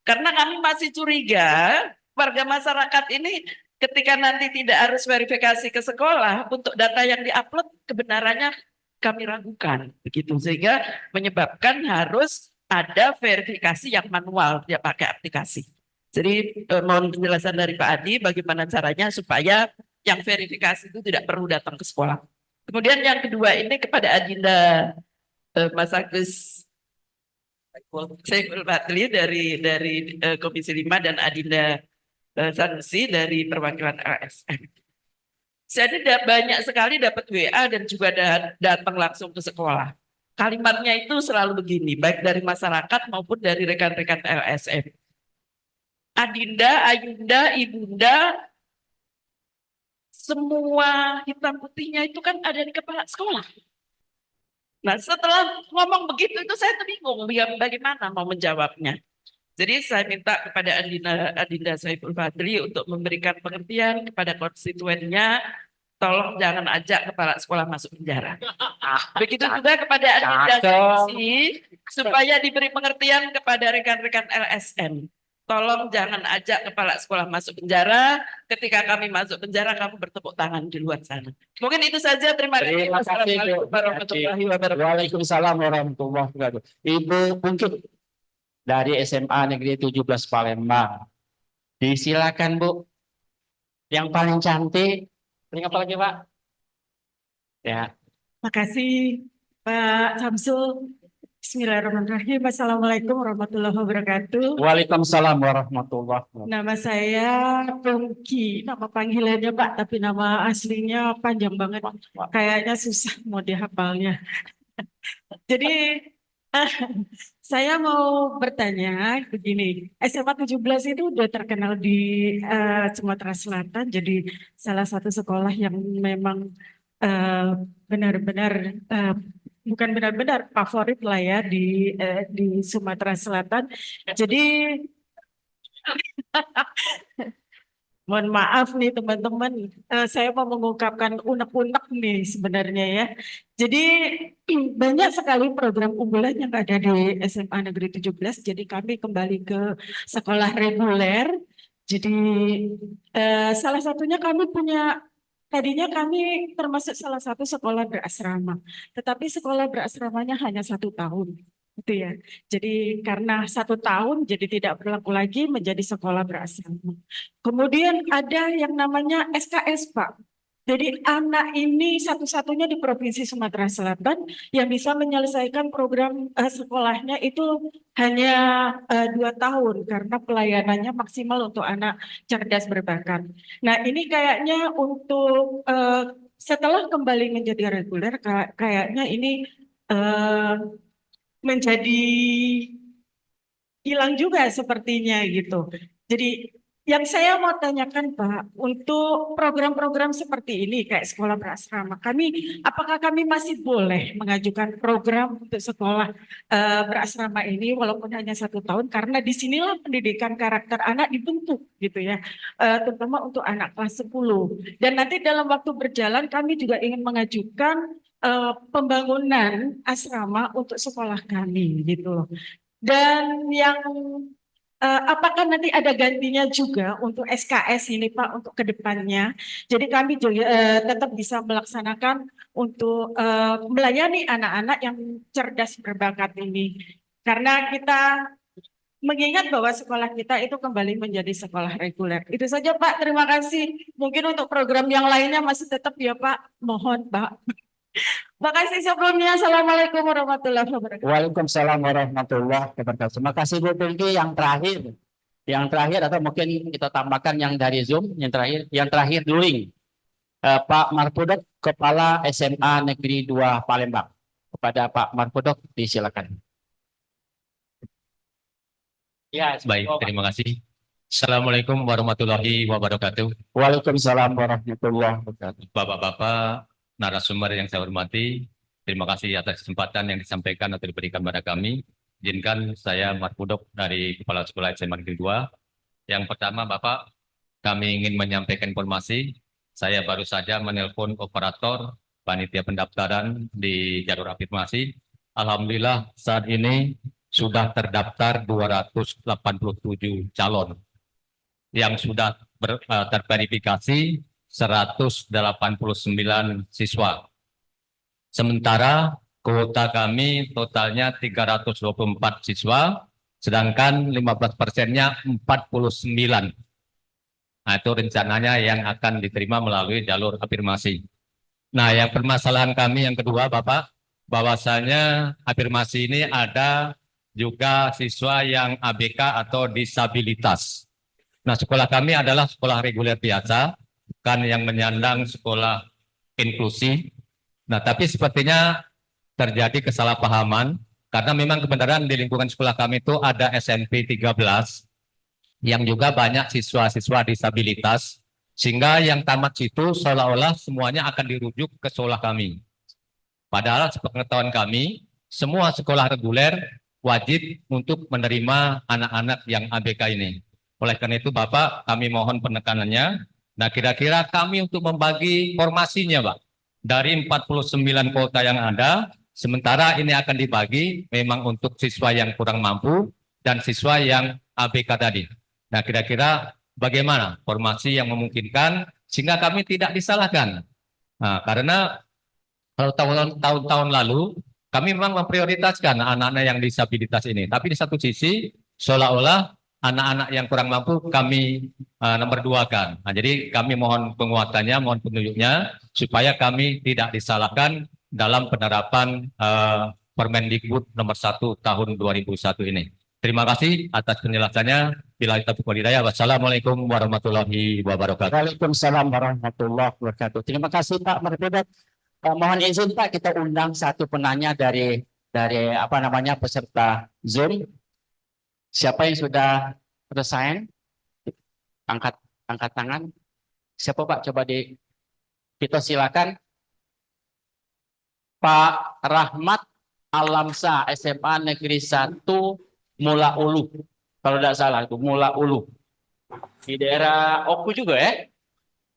Speaker 10: Karena kami masih curiga warga masyarakat ini ketika nanti tidak harus verifikasi ke sekolah untuk data yang diupload kebenarannya kami ragukan. Begitu sehingga menyebabkan harus ada verifikasi yang manual, tidak pakai aplikasi. Jadi mohon penjelasan dari Pak Adi bagaimana caranya supaya yang verifikasi itu tidak perlu datang ke sekolah. Kemudian yang kedua ini kepada Adinda Mas Agus Saiful Batli dari Komisi 5 dan Adinda Sanusi dari perwakilan LSM. Saya banyak sekali dapat WA dan juga datang langsung ke sekolah. Kalimatnya itu selalu begini, baik dari masyarakat maupun dari rekan-rekan LSM. Adinda, Ayunda, Ibunda, semua hitam putihnya itu kan ada di kepala sekolah. Nah setelah ngomong begitu itu saya bingung bagaimana mau menjawabnya. Jadi saya minta kepada Adinda Saiful Fadli untuk memberikan pengertian kepada konstituennya, tolong jangan ajak kepala sekolah masuk penjara. Begitu juga kepada Adinda Sanusi, supaya diberi pengertian kepada rekan-rekan LSM. Tolong jangan ajak kepala sekolah masuk penjara. Ketika kami masuk penjara, kamu bertepuk tangan di luar sana. Mungkin itu saja. Terima kasih. Wassalamualaikum warahmatullahi wabarakatuh.
Speaker 5: Waalaikumsalam warahmatullahi wabarakatuh. Ibu mungkin dari SMA Negeri 17 Palembang. Disilakan Bu. Yang paling cantik. Ini apa lagi Pak? Ya.
Speaker 11: Makasih Pak Samsul. Bismillahirrahmanirrahim. Assalamualaikum warahmatullahi wabarakatuh.
Speaker 5: Waalaikumsalam warahmatullahi wabarakatuh.
Speaker 11: Nama saya Pungki. Nama panggilannya Pak, tapi nama aslinya panjang banget. Kayaknya susah mau dihafalnya. Jadi saya mau bertanya begini. SMA 17 itu udah terkenal di Sumatera Selatan. Jadi salah satu sekolah yang memang benar-benar bukan benar-benar favorit lah ya di Sumatera Selatan. Jadi mohon maaf nih teman-teman, saya mau mengungkapkan unek-unek nih sebenarnya ya. Jadi banyak sekali program unggulan yang ada di SMA Negeri 17. Jadi kami kembali ke sekolah reguler. Jadi salah satunya kami punya, tadinya kami termasuk salah satu sekolah berasrama. Tetapi sekolah berasramanya hanya 1 tahun. Gitu ya. Jadi karena 1 tahun jadi tidak berlaku lagi menjadi sekolah berasrama. Kemudian ada yang namanya SKS, Pak. Jadi anak ini satu-satunya di Provinsi Sumatera Selatan yang bisa menyelesaikan program sekolahnya itu hanya 2 tahun karena pelayanannya maksimal untuk anak cerdas berbakat. Nah ini kayaknya untuk setelah kembali menjadi reguler, kayaknya ini menjadi hilang juga sepertinya gitu. Jadi yang saya mau tanyakan Pak, untuk program-program seperti ini kayak sekolah berasrama, apakah kami masih boleh mengajukan program untuk sekolah berasrama ini walaupun hanya 1 tahun, karena disinilah pendidikan karakter anak dibentuk gitu ya, terutama untuk anak kelas 10. Dan nanti dalam waktu berjalan kami juga ingin mengajukan pembangunan asrama untuk sekolah kami gitu loh. Dan yang apakah nanti ada gantinya juga untuk SKS ini Pak untuk kedepannya? Jadi kami juga tetap bisa melaksanakan untuk melayani anak-anak yang cerdas berbakat ini. Karena kita mengingat bahwa sekolah kita itu kembali menjadi sekolah reguler. Itu saja Pak, terima kasih. Mungkin untuk program yang lainnya masih tetap ya Pak, mohon Pak. Terima kasih sebelumnya. Assalamualaikum warahmatullahi wabarakatuh.
Speaker 5: Waalaikumsalam warahmatullahi wabarakatuh. Terima kasih Bu Pinky. Yang terakhir atau mungkin kita tambahkan yang dari Zoom, yang terakhir Luring. Pak Marpudok, Kepala SMA Negeri 2 Palembang. Kepada Pak Marpudok, disilakan. Ya,
Speaker 12: Baik, terima kasih. Assalamualaikum warahmatullahi wabarakatuh.
Speaker 5: Waalaikumsalam warahmatullahi wabarakatuh.
Speaker 12: Bapak-bapak, narasumber yang saya hormati, terima kasih atas kesempatan yang disampaikan atau diberikan kepada kami. Izinkan saya Marpudok dari Kepala Sekolah SMA Negeri 2. Yang pertama, Bapak, kami ingin menyampaikan informasi. Saya baru saja menelpon operator panitia pendaftaran di jalur afirmasi. Alhamdulillah saat ini sudah terdaftar 287 calon yang sudah terverifikasi 189 siswa. Sementara kuota kami totalnya 324 siswa, sedangkan 15%-nya 49. Nah, itu rencananya yang akan diterima melalui jalur afirmasi. Nah, yang permasalahan kami yang kedua, Bapak, bahwasanya afirmasi ini ada juga siswa yang ABK atau disabilitas. Nah, sekolah kami adalah sekolah reguler biasa, bukan yang menyandang sekolah inklusi. Nah, tapi sepertinya terjadi kesalahpahaman, karena memang kebenaran di lingkungan sekolah kami itu ada SMP 13, yang juga banyak siswa-siswa disabilitas, sehingga yang tamat situ seolah-olah semuanya akan dirujuk ke sekolah kami. Padahal sepengetahuan kami, semua sekolah reguler wajib untuk menerima anak-anak yang ABK ini. Oleh karena itu Bapak, kami mohon penekanannya. Nah, kira-kira kami untuk membagi formasinya, Pak. Dari 49 kota yang ada, sementara ini akan dibagi memang untuk siswa yang kurang mampu dan siswa yang ABK tadi. Nah, kira-kira bagaimana formasi yang memungkinkan sehingga kami tidak disalahkan. Nah, karena kalau tahun-tahun lalu kami memang memprioritaskan anak-anak yang disabilitas ini, tapi di satu sisi seolah-olah anak-anak yang kurang mampu kami nomor 2-kan. Nah, jadi kami mohon penguatannya, mohon petunjuknya supaya kami tidak disalahkan dalam penerapan Permendikbud nomor 1 tahun 2001 ini. Terima kasih atas penjelasannya. Bila kita berhidayah. Wassalamualaikum warahmatullahi wabarakatuh.
Speaker 5: Waalaikumsalam warahmatullahi wabarakatuh. Terima kasih Pak Marpudok. Mohon izin Pak, kita undang satu penanya dari peserta Zoom. Siapa yang sudah resign? Angkat tangan. Siapa Pak? Coba kita silakan. Pak Rahmat Alamsa, SMA Negeri 1 Mula Ulu. Kalau tidak salah itu Mula Ulu. Di daerah Oku juga ya?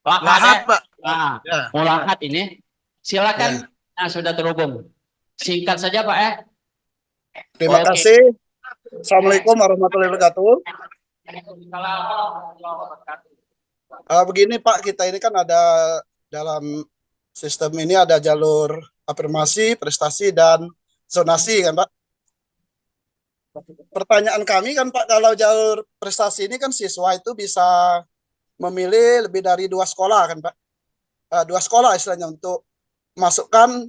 Speaker 5: Lahat, Pak. Nah, Mulahat ini. Silakan. Nah, sudah terhubung. Singkat saja Pak ya.
Speaker 13: Terima
Speaker 5: Oke.
Speaker 13: kasih. Assalamualaikum warahmatullahi wabarakatuh. Begini Pak, kita ini kan ada dalam sistem ini ada jalur afirmasi, prestasi, dan zonasi kan Pak. Pertanyaan kami kan Pak, kalau jalur prestasi ini kan siswa itu bisa memilih lebih dari 2 sekolah kan Pak. 2 sekolah istilahnya untuk masukkan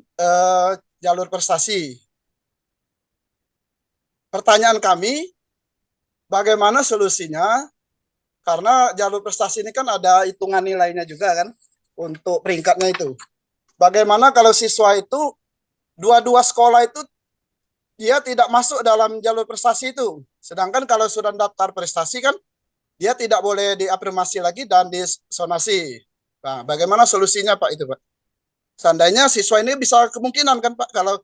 Speaker 13: jalur prestasi. Pertanyaan kami, bagaimana solusinya? Karena jalur prestasi ini kan ada hitungan nilainya juga kan untuk peringkatnya itu. Bagaimana kalau siswa itu dua sekolah itu dia tidak masuk dalam jalur prestasi itu. Sedangkan kalau sudah daftar prestasi kan dia tidak boleh diafirmasi lagi dan disonasi. Nah, bagaimana solusinya Pak itu Pak? Seandainya siswa ini bisa kemungkinan kan Pak kalau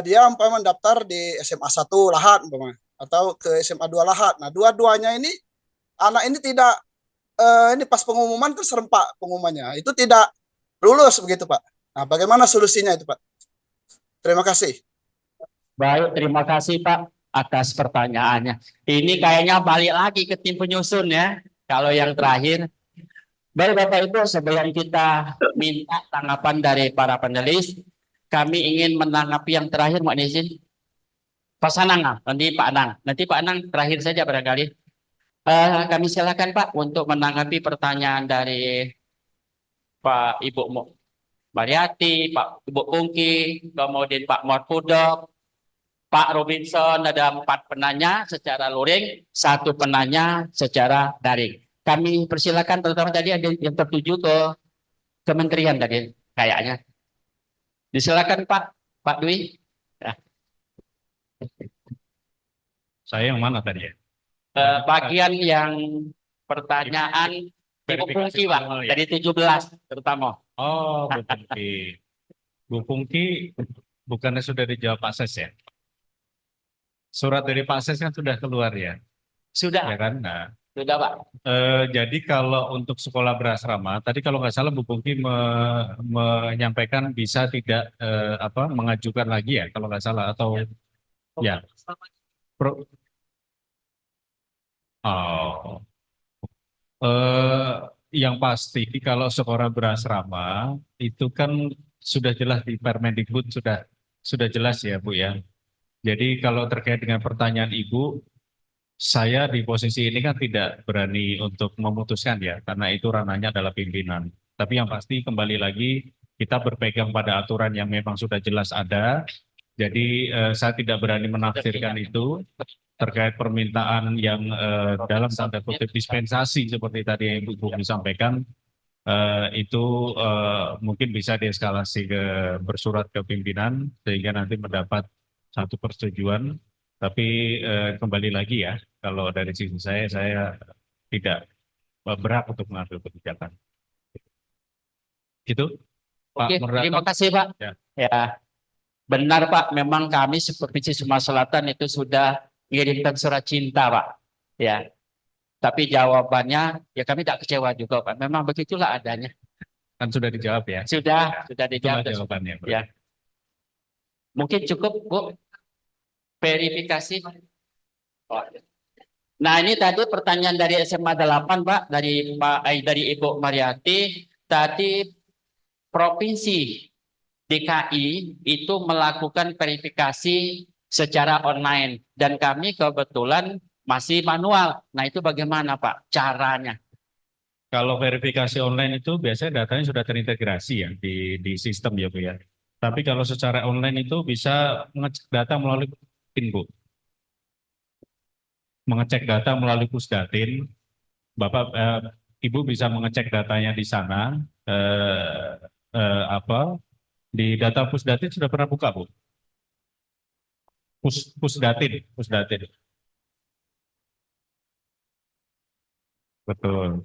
Speaker 13: dia umpama mendaftar di SMA 1 Lahat umpama atau ke SMA 2 Lahat. Nah, dua-duanya ini anak ini tidak ini pas pengumuman kan serempak pengumumannya. Itu tidak lulus begitu Pak. Nah, bagaimana solusinya itu Pak? Terima kasih.
Speaker 5: Baik, terima kasih Pak atas pertanyaannya. Ini kayaknya balik lagi ke tim penyusun ya. Kalau yang terakhir. Baik Bapak Ibu, sebelum kita minta tanggapan dari para panelis, kami ingin menanggapi yang terakhir, Mbak Nizin. Pak Sanang, nanti Pak Anang. Nanti Pak Anang terakhir saja barangkali. Kami silakan Pak untuk menanggapi pertanyaan dari Pak Ibu Mariati, Pak Ibu Pungki, kemudian Pak Morpudok, Pak Robinson. Ada 4 penanya secara luring, 1 penanya secara daring. Kami persilakan, terutama tadi ada yang tertuju ke kementerian tadi kayaknya. Disilakan Pak Dwi. Ya.
Speaker 8: Saya yang mana tadi ya?
Speaker 5: Bagian yang pertanyaan Ibu Pungki Pak,
Speaker 8: ya?
Speaker 5: dari 17 terutama.
Speaker 8: Oh, Bu Pungki. Bu Pungki bukannya sudah dijawab Pak Ses ya? Surat dari Pak Ses kan sudah keluar ya?
Speaker 5: Sudah.
Speaker 8: Ya kan? Nah,
Speaker 5: Sudah Pak.
Speaker 8: jadi kalau untuk sekolah berasrama, tadi kalau nggak salah Bu Pungki menyampaikan bisa tidak mengajukan lagi ya, kalau nggak salah atau ya. Yang pasti kalau sekolah berasrama itu kan sudah jelas di Permendikbud sudah jelas ya Bu ya. Jadi kalau terkait dengan pertanyaan Ibu, saya di posisi ini kan tidak berani untuk memutuskan ya, karena itu ranahnya adalah pimpinan. Tapi yang pasti kembali lagi kita berpegang pada aturan yang memang sudah jelas ada. Jadi saya tidak berani menafsirkan itu terkait permintaan yang dalam tanda kutip dispensasi seperti tadi yang Ibu disampaikan. Itu mungkin bisa dieskalasi bersurat ke pimpinan sehingga nanti mendapat satu persetujuan. Tapi kembali lagi ya, kalau dari sisi saya tidak berhak untuk mengambil kebijakan. Gitu, Pak.
Speaker 5: Oke, terima kasih Pak. Ya, benar Pak. Memang kami Provinsi Sumatera Selatan itu sudah mengirimkan surat cinta Pak. Ya, tapi jawabannya ya kami tak kecewa juga Pak. Memang begitulah adanya.
Speaker 8: Kan sudah dijawab ya?
Speaker 5: Sudah dijawab.
Speaker 8: Itulah jawabannya.
Speaker 5: Ya, mungkin cukup Bu. Verifikasi. Nah, ini tadi pertanyaan dari SMA 8 Pak, dari Ibu Mariati. Tadi Provinsi DKI itu melakukan verifikasi secara online dan kami kebetulan masih manual. Nah, itu bagaimana Pak caranya?
Speaker 8: Kalau verifikasi online itu biasanya datanya sudah terintegrasi ya di sistem ya Bu ya. Tapi kalau secara online itu bisa mengecek data melalui Bu. Mengecek data melalui Pusdatin, Bapak Ibu bisa mengecek datanya di sana. Di data Pusdatin sudah pernah buka Bu? Pusdatin. Betul.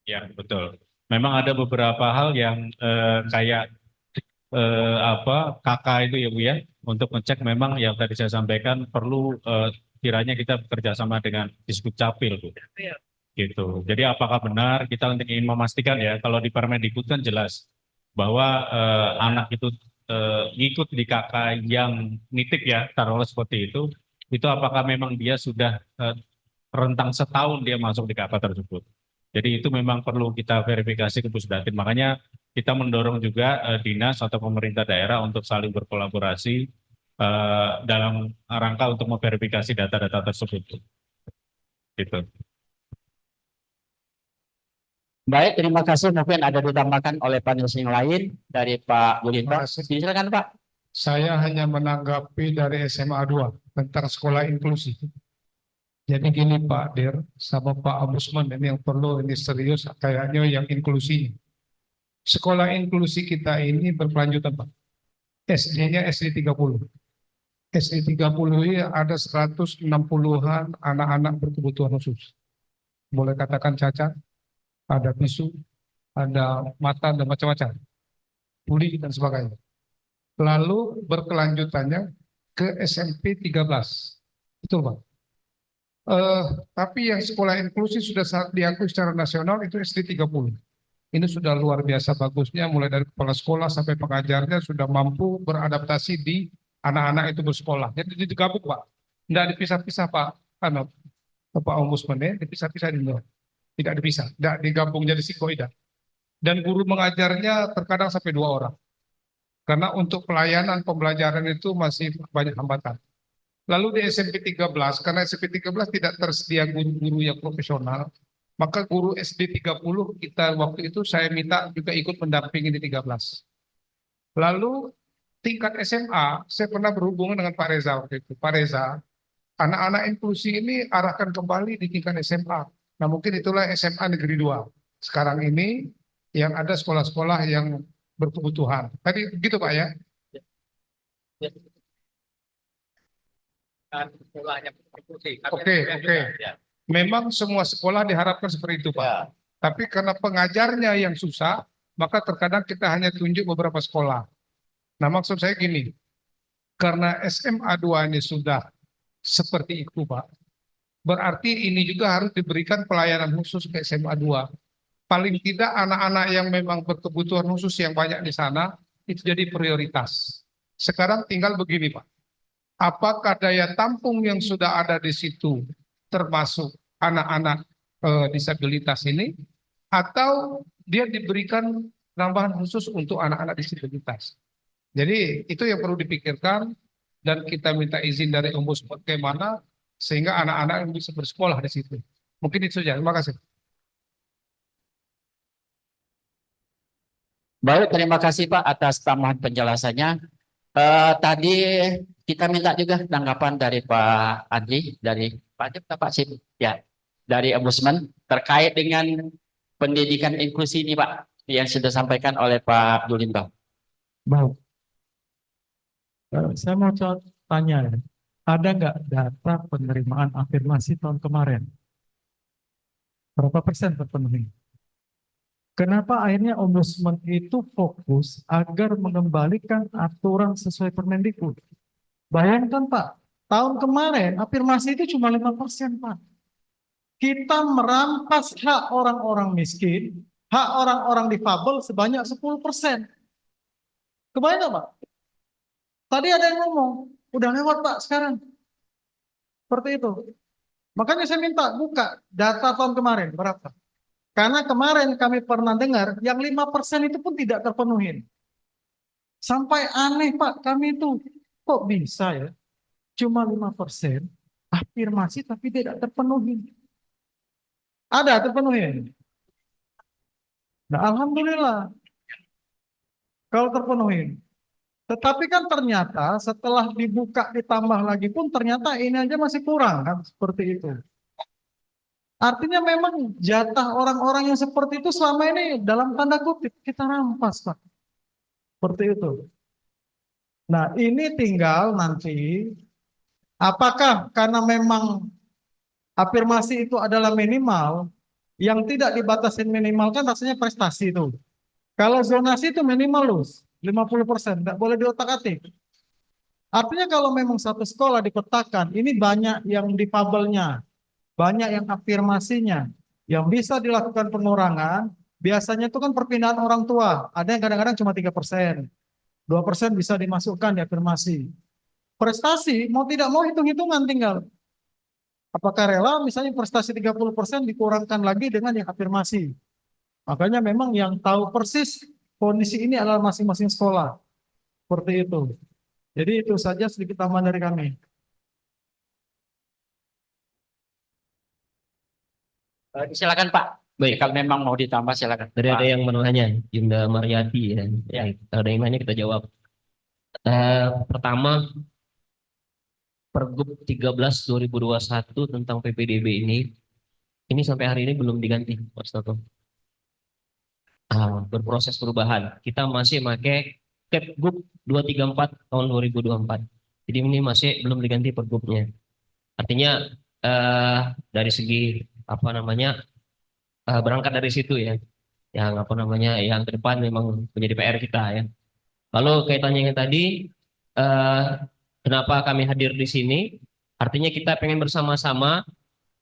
Speaker 8: Ya betul. Memang ada beberapa hal yang kayak KK itu ya Bu ya, untuk ngecek memang yang tadi saya sampaikan perlu kiranya kita bekerja sama dengan Disduk Capil Bu. gitu. Jadi apakah benar kita ingin memastikan ya, kalau di Permendikbud kan jelas bahwa anak itu ngikut di KK yang nitip ya, taruhlah seperti itu apakah memang dia sudah rentang setahun dia masuk di KK tersebut. Jadi itu memang perlu kita verifikasi ke Pusdatin. Makanya kita mendorong juga dinas atau pemerintah daerah untuk saling berkolaborasi dalam rangka untuk memverifikasi data-data tersebut. Gitu.
Speaker 5: Baik, terima kasih. Mungkin ada ditambahkan oleh panelis yang lain dari Pak Bulinto. Silakan Pak.
Speaker 9: Saya hanya menanggapi dari SMA 2 tentang sekolah inklusi. Jadi gini Pak Dir sama Pak Ombudsman, ini yang perlu, ini serius kayaknya yang inklusi. Sekolah inklusi kita ini berkelanjutan Pak. SD-nya SD 30. SD 30 ini ada 160-an anak-anak berkebutuhan khusus. Boleh katakan cacat, ada bisu, ada mata dan macam-macam. Tuli dan sebagainya. Lalu berkelanjutannya ke SMP 13. Itu Pak. Tapi yang sekolah inklusi sudah diakui secara nasional itu SD 30. Ini sudah luar biasa bagusnya, mulai dari kepala sekolah sampai pengajarnya sudah mampu beradaptasi di anak-anak itu bersekolah. Jadi digabung Pak, tidak dipisah-pisah Pak Ombudsman ya, dipisah-pisah ini. Tidak dipisah, tidak digabung jadi psikoida. Dan guru mengajarnya terkadang sampai 2 orang. Karena untuk pelayanan pembelajaran itu masih banyak hambatan. Lalu di SMP 13, karena SMP 13 tidak tersedia guru-guru yang profesional, maka guru SD 30 kita waktu itu saya minta juga ikut mendampingi di 13. Lalu tingkat SMA, saya pernah berhubungan dengan Pak Reza waktu itu. Pak Reza, anak-anak inklusi ini arahkan kembali di tingkat SMA. Nah mungkin itulah SMA Negeri 2. Sekarang ini yang ada sekolah-sekolah yang berkebutuhan. Tadi begitu Pak ya? Oke. Memang semua sekolah diharapkan seperti itu Pak. Tapi karena pengajarnya yang susah, maka terkadang kita hanya tunjuk beberapa sekolah. Nah maksud saya gini, karena SMA 2 ini sudah seperti itu Pak, berarti ini juga harus diberikan pelayanan khusus ke SMA 2. Paling tidak anak-anak yang memang berkebutuhan khusus yang banyak di sana, itu jadi prioritas. Sekarang tinggal begini Pak, apakah daya tampung yang sudah ada di situ termasuk anak-anak disabilitas ini, atau dia diberikan tambahan khusus untuk anak-anak disabilitas. Jadi itu yang perlu dipikirkan, dan kita minta izin dari Ombudsman bagaimana sehingga anak-anak yang bisa bersekolah di situ. Mungkin itu saja. Terima kasih.
Speaker 5: Baik, terima kasih Pak atas tambahan penjelasannya. Tadi kita minta juga tanggapan dari Pak Andri, dari Pak Sip, ya, dari Ombudsman terkait dengan pendidikan inklusi ini Pak, yang sudah disampaikan oleh Pak Dulinto.
Speaker 14: Baik. Saya mau tanya ya, ada nggak data penerimaan afirmasi tahun kemarin? Berapa persen terpenuhi? Kenapa akhirnya Ombudsman itu fokus agar mengembalikan aturan sesuai Permendikbud? Bayangkan Pak, tahun kemarin afirmasi itu cuma 5% Pak. Kita merampas hak orang-orang miskin, hak orang-orang difabel sebanyak 10%. Kebayang Pak? Tadi ada yang ngomong, udah lewat Pak sekarang. Seperti itu. Makanya saya minta buka data tahun kemarin, berapa? Karena kemarin kami pernah dengar yang 5% itu pun tidak terpenuhi. Sampai aneh Pak, kami itu kok bisa ya? Cuma 5% afirmasi tapi tidak terpenuhi. Ada terpenuhi. Nah, alhamdulillah. Kalau terpenuhi. Tetapi kan ternyata setelah dibuka ditambah lagi pun ternyata ini aja masih kurang kan, seperti itu. Artinya memang jatah orang-orang yang seperti itu selama ini dalam tanda kutip kita rampas Pak. Seperti itu. Nah ini tinggal nanti apakah karena memang afirmasi itu adalah minimal, yang tidak dibatasin minimal kan rasanya prestasi itu. Kalau zonasi itu minimal loh. 50%, tidak boleh diotak-atik. Artinya kalau memang satu sekolah dipetakan, ini banyak yang difabelnya, banyak yang afirmasinya, Yang bisa dilakukan pengurangan, biasanya itu kan perpindahan orang tua. Ada yang kadang-kadang cuma 3%. 2% bisa dimasukkan di afirmasi. Prestasi, mau tidak mau hitung-hitungan tinggal. Apakah rela misalnya prestasi 30% dikurangkan lagi dengan yang afirmasi. Makanya memang yang tahu persis kondisi ini adalah masing-masing sekolah. Seperti itu. Jadi itu saja sedikit tambahan dari kami.
Speaker 5: Silakan Pak.
Speaker 3: Baik.
Speaker 5: Kalau memang mau ditambah silakan.
Speaker 3: Tadi ada
Speaker 5: Pak.
Speaker 3: yang menanya, Yunda Mariati ya.
Speaker 5: Ya.
Speaker 3: Ada yang nanya kita jawab. Pertama, Pergub 13 2021 tentang PPDB ini sampai hari ini belum diganti, Mas Toto. Berproses perubahan. Kita masih pakai Kepgub 234 tahun 2024. Jadi ini masih belum diganti Pergubnya. Artinya dari segi apa namanya berangkat dari situ ya, yang apa namanya yang ke depan memang menjadi PR kita ya. Lalu kaitannya yang tadi, kenapa kami hadir di sini? Artinya kita pengen bersama-sama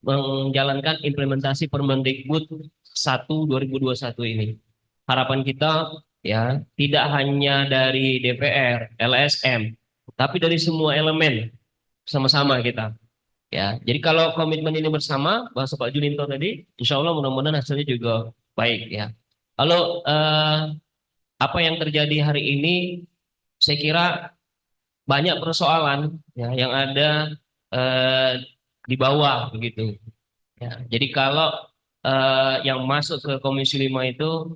Speaker 3: menjalankan implementasi Permendikbud 1 2021 ini. Harapan kita ya tidak hanya dari DPR, LSM, tapi dari semua elemen sama-sama kita. Ya, jadi kalau komitmen ini bersama, bahasa Pak Juninto tadi, insya Allah mudah-mudahan hasilnya juga baik ya. Lalu apa yang terjadi hari ini, saya kira banyak persoalan ya, yang ada di bawah begitu. Ya, jadi kalau yang masuk ke Komisi 5 itu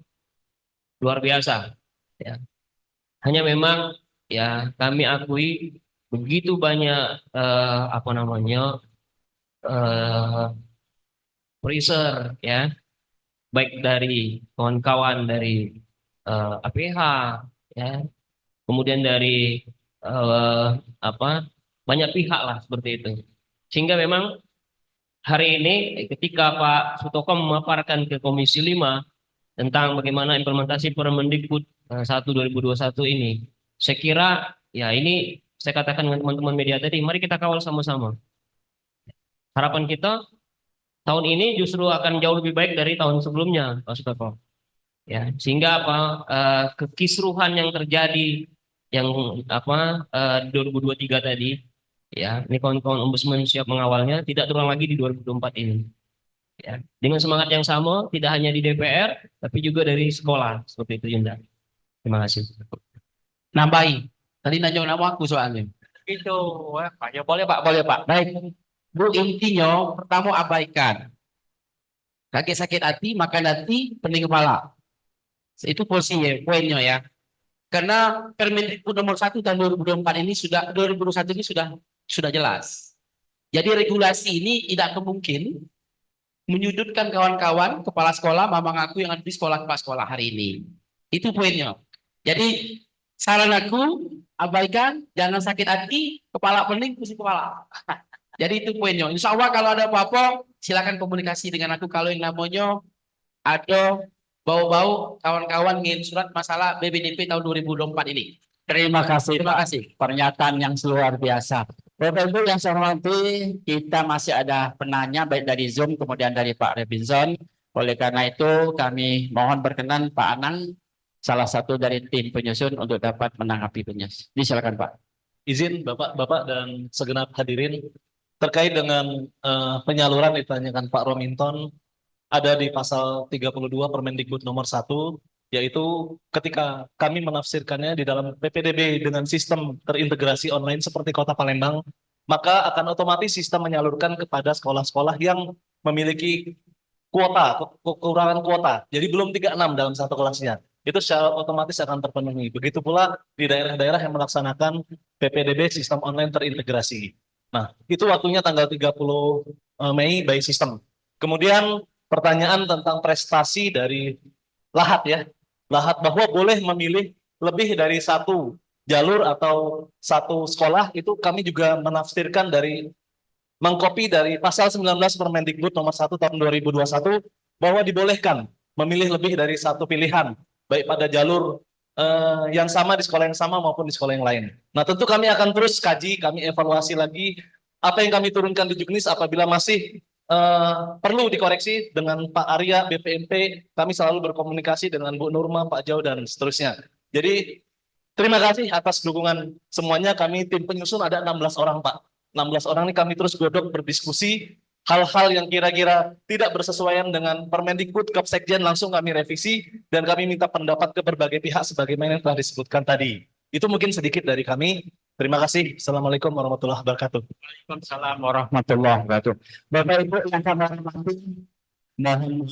Speaker 3: luar biasa. Ya. Hanya memang ya kami akui begitu banyak apa namanya pressure ya, baik dari kawan-kawan dari APH ya, kemudian dari apa banyak pihak lah seperti itu, sehingga memang hari ini ketika Pak Sutoko memaparkan ke Komisi 5 tentang bagaimana implementasi Permendikbud 1 2021 ini, saya kira ya ini saya katakan dengan teman-teman media tadi, mari kita kawal sama-sama. Harapan kita tahun ini justru akan jauh lebih baik dari tahun sebelumnya, Pak Sutoko. Ya, sehingga apa kekisruhan yang terjadi yang apa 2023 tadi, ya, ini kawan-kawan ombudsman siap mengawalnya, tidak terulang lagi di 2024 ini. Ya, dengan semangat yang sama, tidak hanya di DPR, tapi juga dari sekolah, seperti itu Yunda. Terima kasih.
Speaker 5: Nambahi. Tadi nanya nama aku soalnya. Itu, Pak. Ya boleh Pak, boleh Pak. Baik. Bu, intinya pertama abaikan. Kakek sakit hati, makan hati, pening kepala. Itu posisinya, poinnya ya. Karena Permendikbud nomor 1 tahun 2024 ini sudah 2021 ini sudah jelas. Jadi regulasi ini tidak kemungkin menyudutkan kawan-kawan kepala sekolah, mamang aku yang ada di sekolah kepala sekolah hari ini. Itu poinnya. Jadi saran aku abaikan, jangan sakit hati, kepala pening, pusing kepala. Jadi itu poinnya. Insya Allah kalau ada apa-apa, silakan komunikasi dengan aku. Kalau yang namanya ada bau-bau kawan-kawan ngirim surat masalah BBDP tahun 2024 ini. Terima kasih. Terima kasih. Pernyataan yang luar biasa. Bapak Ibu yang saya hormati, kita masih ada penanya baik dari Zoom kemudian dari Pak Robinson. Oleh karena itu kami mohon berkenan Pak Anang, salah satu dari tim penyusun untuk dapat menanggapi penyusun. Silakan Pak.
Speaker 1: Izin Bapak-Bapak dan segenap hadirin terkait dengan penyaluran ditanyakan Pak Rominton, ada di pasal 32 Permendikbud nomor 1, yaitu ketika kami menafsirkannya di dalam PPDB dengan sistem terintegrasi online seperti Kota Palembang, maka akan otomatis sistem menyalurkan kepada sekolah-sekolah yang memiliki kuota, kekurangan kuota. Jadi belum 36 dalam satu kelasnya. Itu secara otomatis akan terpenuhi. Begitu pula di daerah-daerah yang melaksanakan PPDB sistem online terintegrasi. Nah, itu waktunya tanggal 30 Mei by sistem. Kemudian pertanyaan tentang prestasi dari Lahat ya. Lahat bahwa boleh memilih lebih dari satu jalur atau satu sekolah, itu kami juga menafsirkan dari mengcopy dari pasal 19 Permendikbud nomor 1 tahun 2021 bahwa dibolehkan memilih lebih dari satu pilihan baik pada jalur yang sama di sekolah yang sama maupun di sekolah yang lain. Nah, tentu kami akan terus kaji, kami evaluasi lagi apa yang kami turunkan di Juknis apabila masih perlu dikoreksi dengan Pak Arya, BPMP, kami selalu berkomunikasi dengan Bu Nurma, Pak Jau, dan seterusnya. Jadi terima kasih atas dukungan semuanya. Kami tim penyusun ada 16 orang, Pak. 16 orang ini kami terus godok berdiskusi hal-hal yang kira-kira tidak bersesuaian dengan Permendikbud, Kapsekjen, langsung kami revisi dan kami minta pendapat ke berbagai pihak sebagaimana yang telah disebutkan tadi. Itu mungkin sedikit dari kami. Terima kasih. Assalamualaikum warahmatullahi wabarakatuh.
Speaker 5: Waalaikumsalam warahmatullahi wabarakatuh. Bapak Ibu yang kami hormati, mohon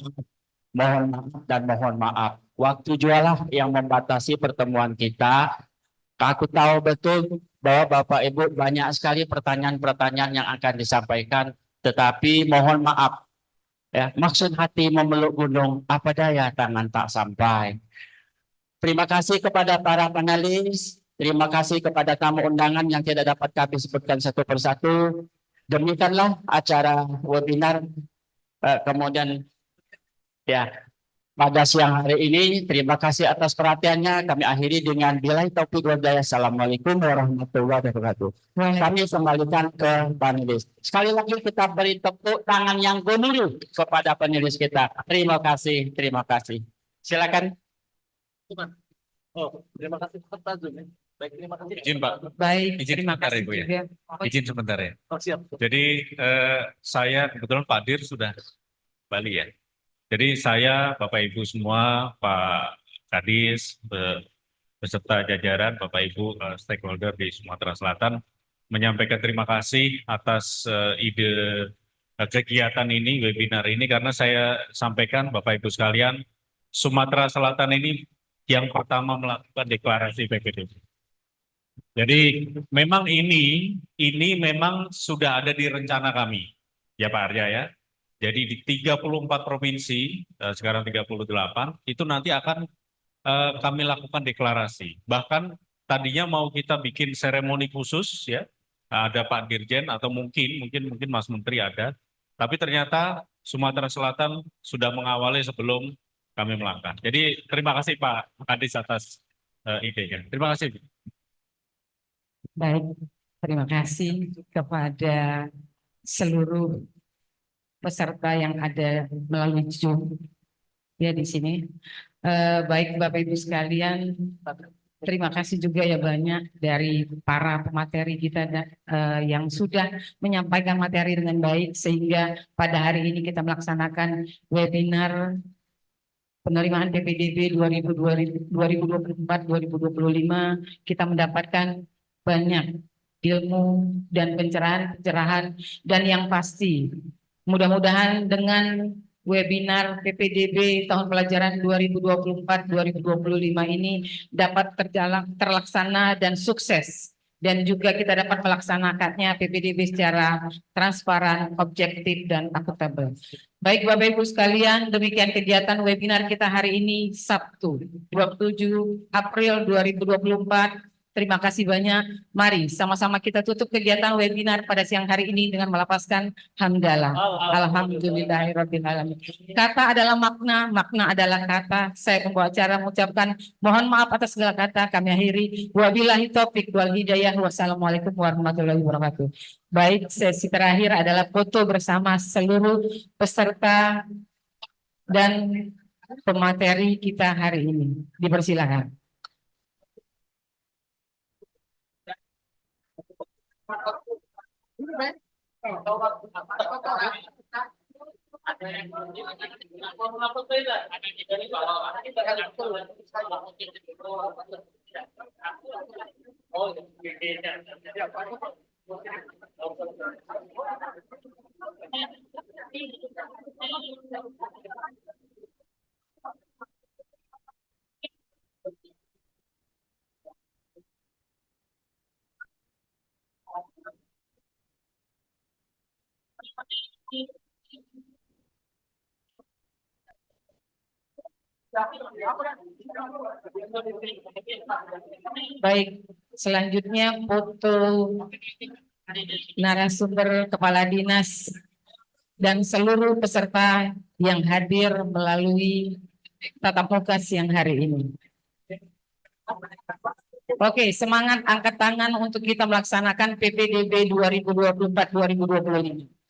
Speaker 5: maaf dan mohon maaf. Waktu jualah yang membatasi pertemuan kita. Aku tahu betul bahwa Bapak Ibu banyak sekali pertanyaan-pertanyaan yang akan disampaikan, tetapi mohon maaf. Ya, maksud hati memeluk gunung, apa daya tangan tak sampai. Terima kasih kepada para panelis. Terima kasih kepada tamu undangan yang tidak dapat kami sebutkan satu persatu. Demikianlah acara webinar kemudian ya pada siang hari ini. Terima kasih atas perhatiannya. Kami akhiri dengan billahi taufiq wal hidayah. Assalamualaikum warahmatullahi wabarakatuh. Kami kembalikan ke panelis. Sekali lagi kita beri tepuk tangan yang gemuruh kepada panelis kita. Terima kasih, terima kasih. Silakan.
Speaker 1: Oh, terima kasih Pak Zul. Baik, terima kasih.
Speaker 8: Izin Pak.
Speaker 10: Baik,
Speaker 8: Izin
Speaker 10: terima
Speaker 8: sebentar,
Speaker 10: kasih
Speaker 8: Ibu ya.
Speaker 10: juga.
Speaker 8: Izin sebentar ya.
Speaker 1: Oh, siap.
Speaker 8: Jadi saya kebetulan Pak Dir sudah Bali ya. Jadi saya, Bapak Ibu semua, Pak Kadis, beserta jajaran Bapak Ibu stakeholder di Sumatera Selatan menyampaikan terima kasih atas ide kegiatan ini, webinar ini, karena saya sampaikan Bapak Ibu sekalian, Sumatera Selatan ini yang pertama melakukan deklarasi PPDB. Jadi memang ini memang sudah ada di rencana kami, ya Pak Arya ya. Jadi di 34 provinsi, sekarang 38, itu nanti akan kami lakukan deklarasi. Bahkan tadinya mau kita bikin seremoni khusus ya, ada Pak Dirjen atau mungkin Mas Menteri ada, tapi ternyata Sumatera Selatan sudah mengawali sebelum kami melangkah. Jadi terima kasih Pak Kadis atas idenya. Terima kasih.
Speaker 11: Baik, terima kasih kepada seluruh peserta yang ada melalui Zoom ya di sini. Baik Bapak Ibu sekalian, terima kasih juga ya banyak dari para pemateri kita yang sudah menyampaikan materi dengan baik sehingga pada hari ini kita melaksanakan webinar penerimaan PPDB 2024-2025. Kita mendapatkan banyak ilmu dan pencerahan dan yang pasti mudah-mudahan dengan webinar PPDB tahun pelajaran 2024-2025 ini dapat terlaksana dan sukses dan juga kita dapat melaksanakannya PPDB secara transparan, objektif dan akuntabel. Baik Bapak Ibu sekalian, demikian kegiatan webinar kita hari ini Sabtu 27 April 2024. Terima kasih banyak. Mari sama-sama kita tutup kegiatan webinar pada siang hari ini dengan melafazkan hamdalah. Alhamdulillahirabbil alamin. Kata adalah makna, makna adalah kata. Saya pembawa acara mengucapkan mohon maaf atas segala kata. Kami akhiri. Wabillahi taufiq wal hidayah. Wassalamualaikum warahmatullahi wabarakatuh. Baik, sesi terakhir adalah foto bersama seluruh peserta dan pemateri kita hari ini. Dipersilakan. Baik, selanjutnya foto narasumber kepala dinas dan seluruh peserta yang hadir melalui tatap muka siang hari ini. Oke, semangat angkat tangan untuk kita melaksanakan PPDB 2024-2025.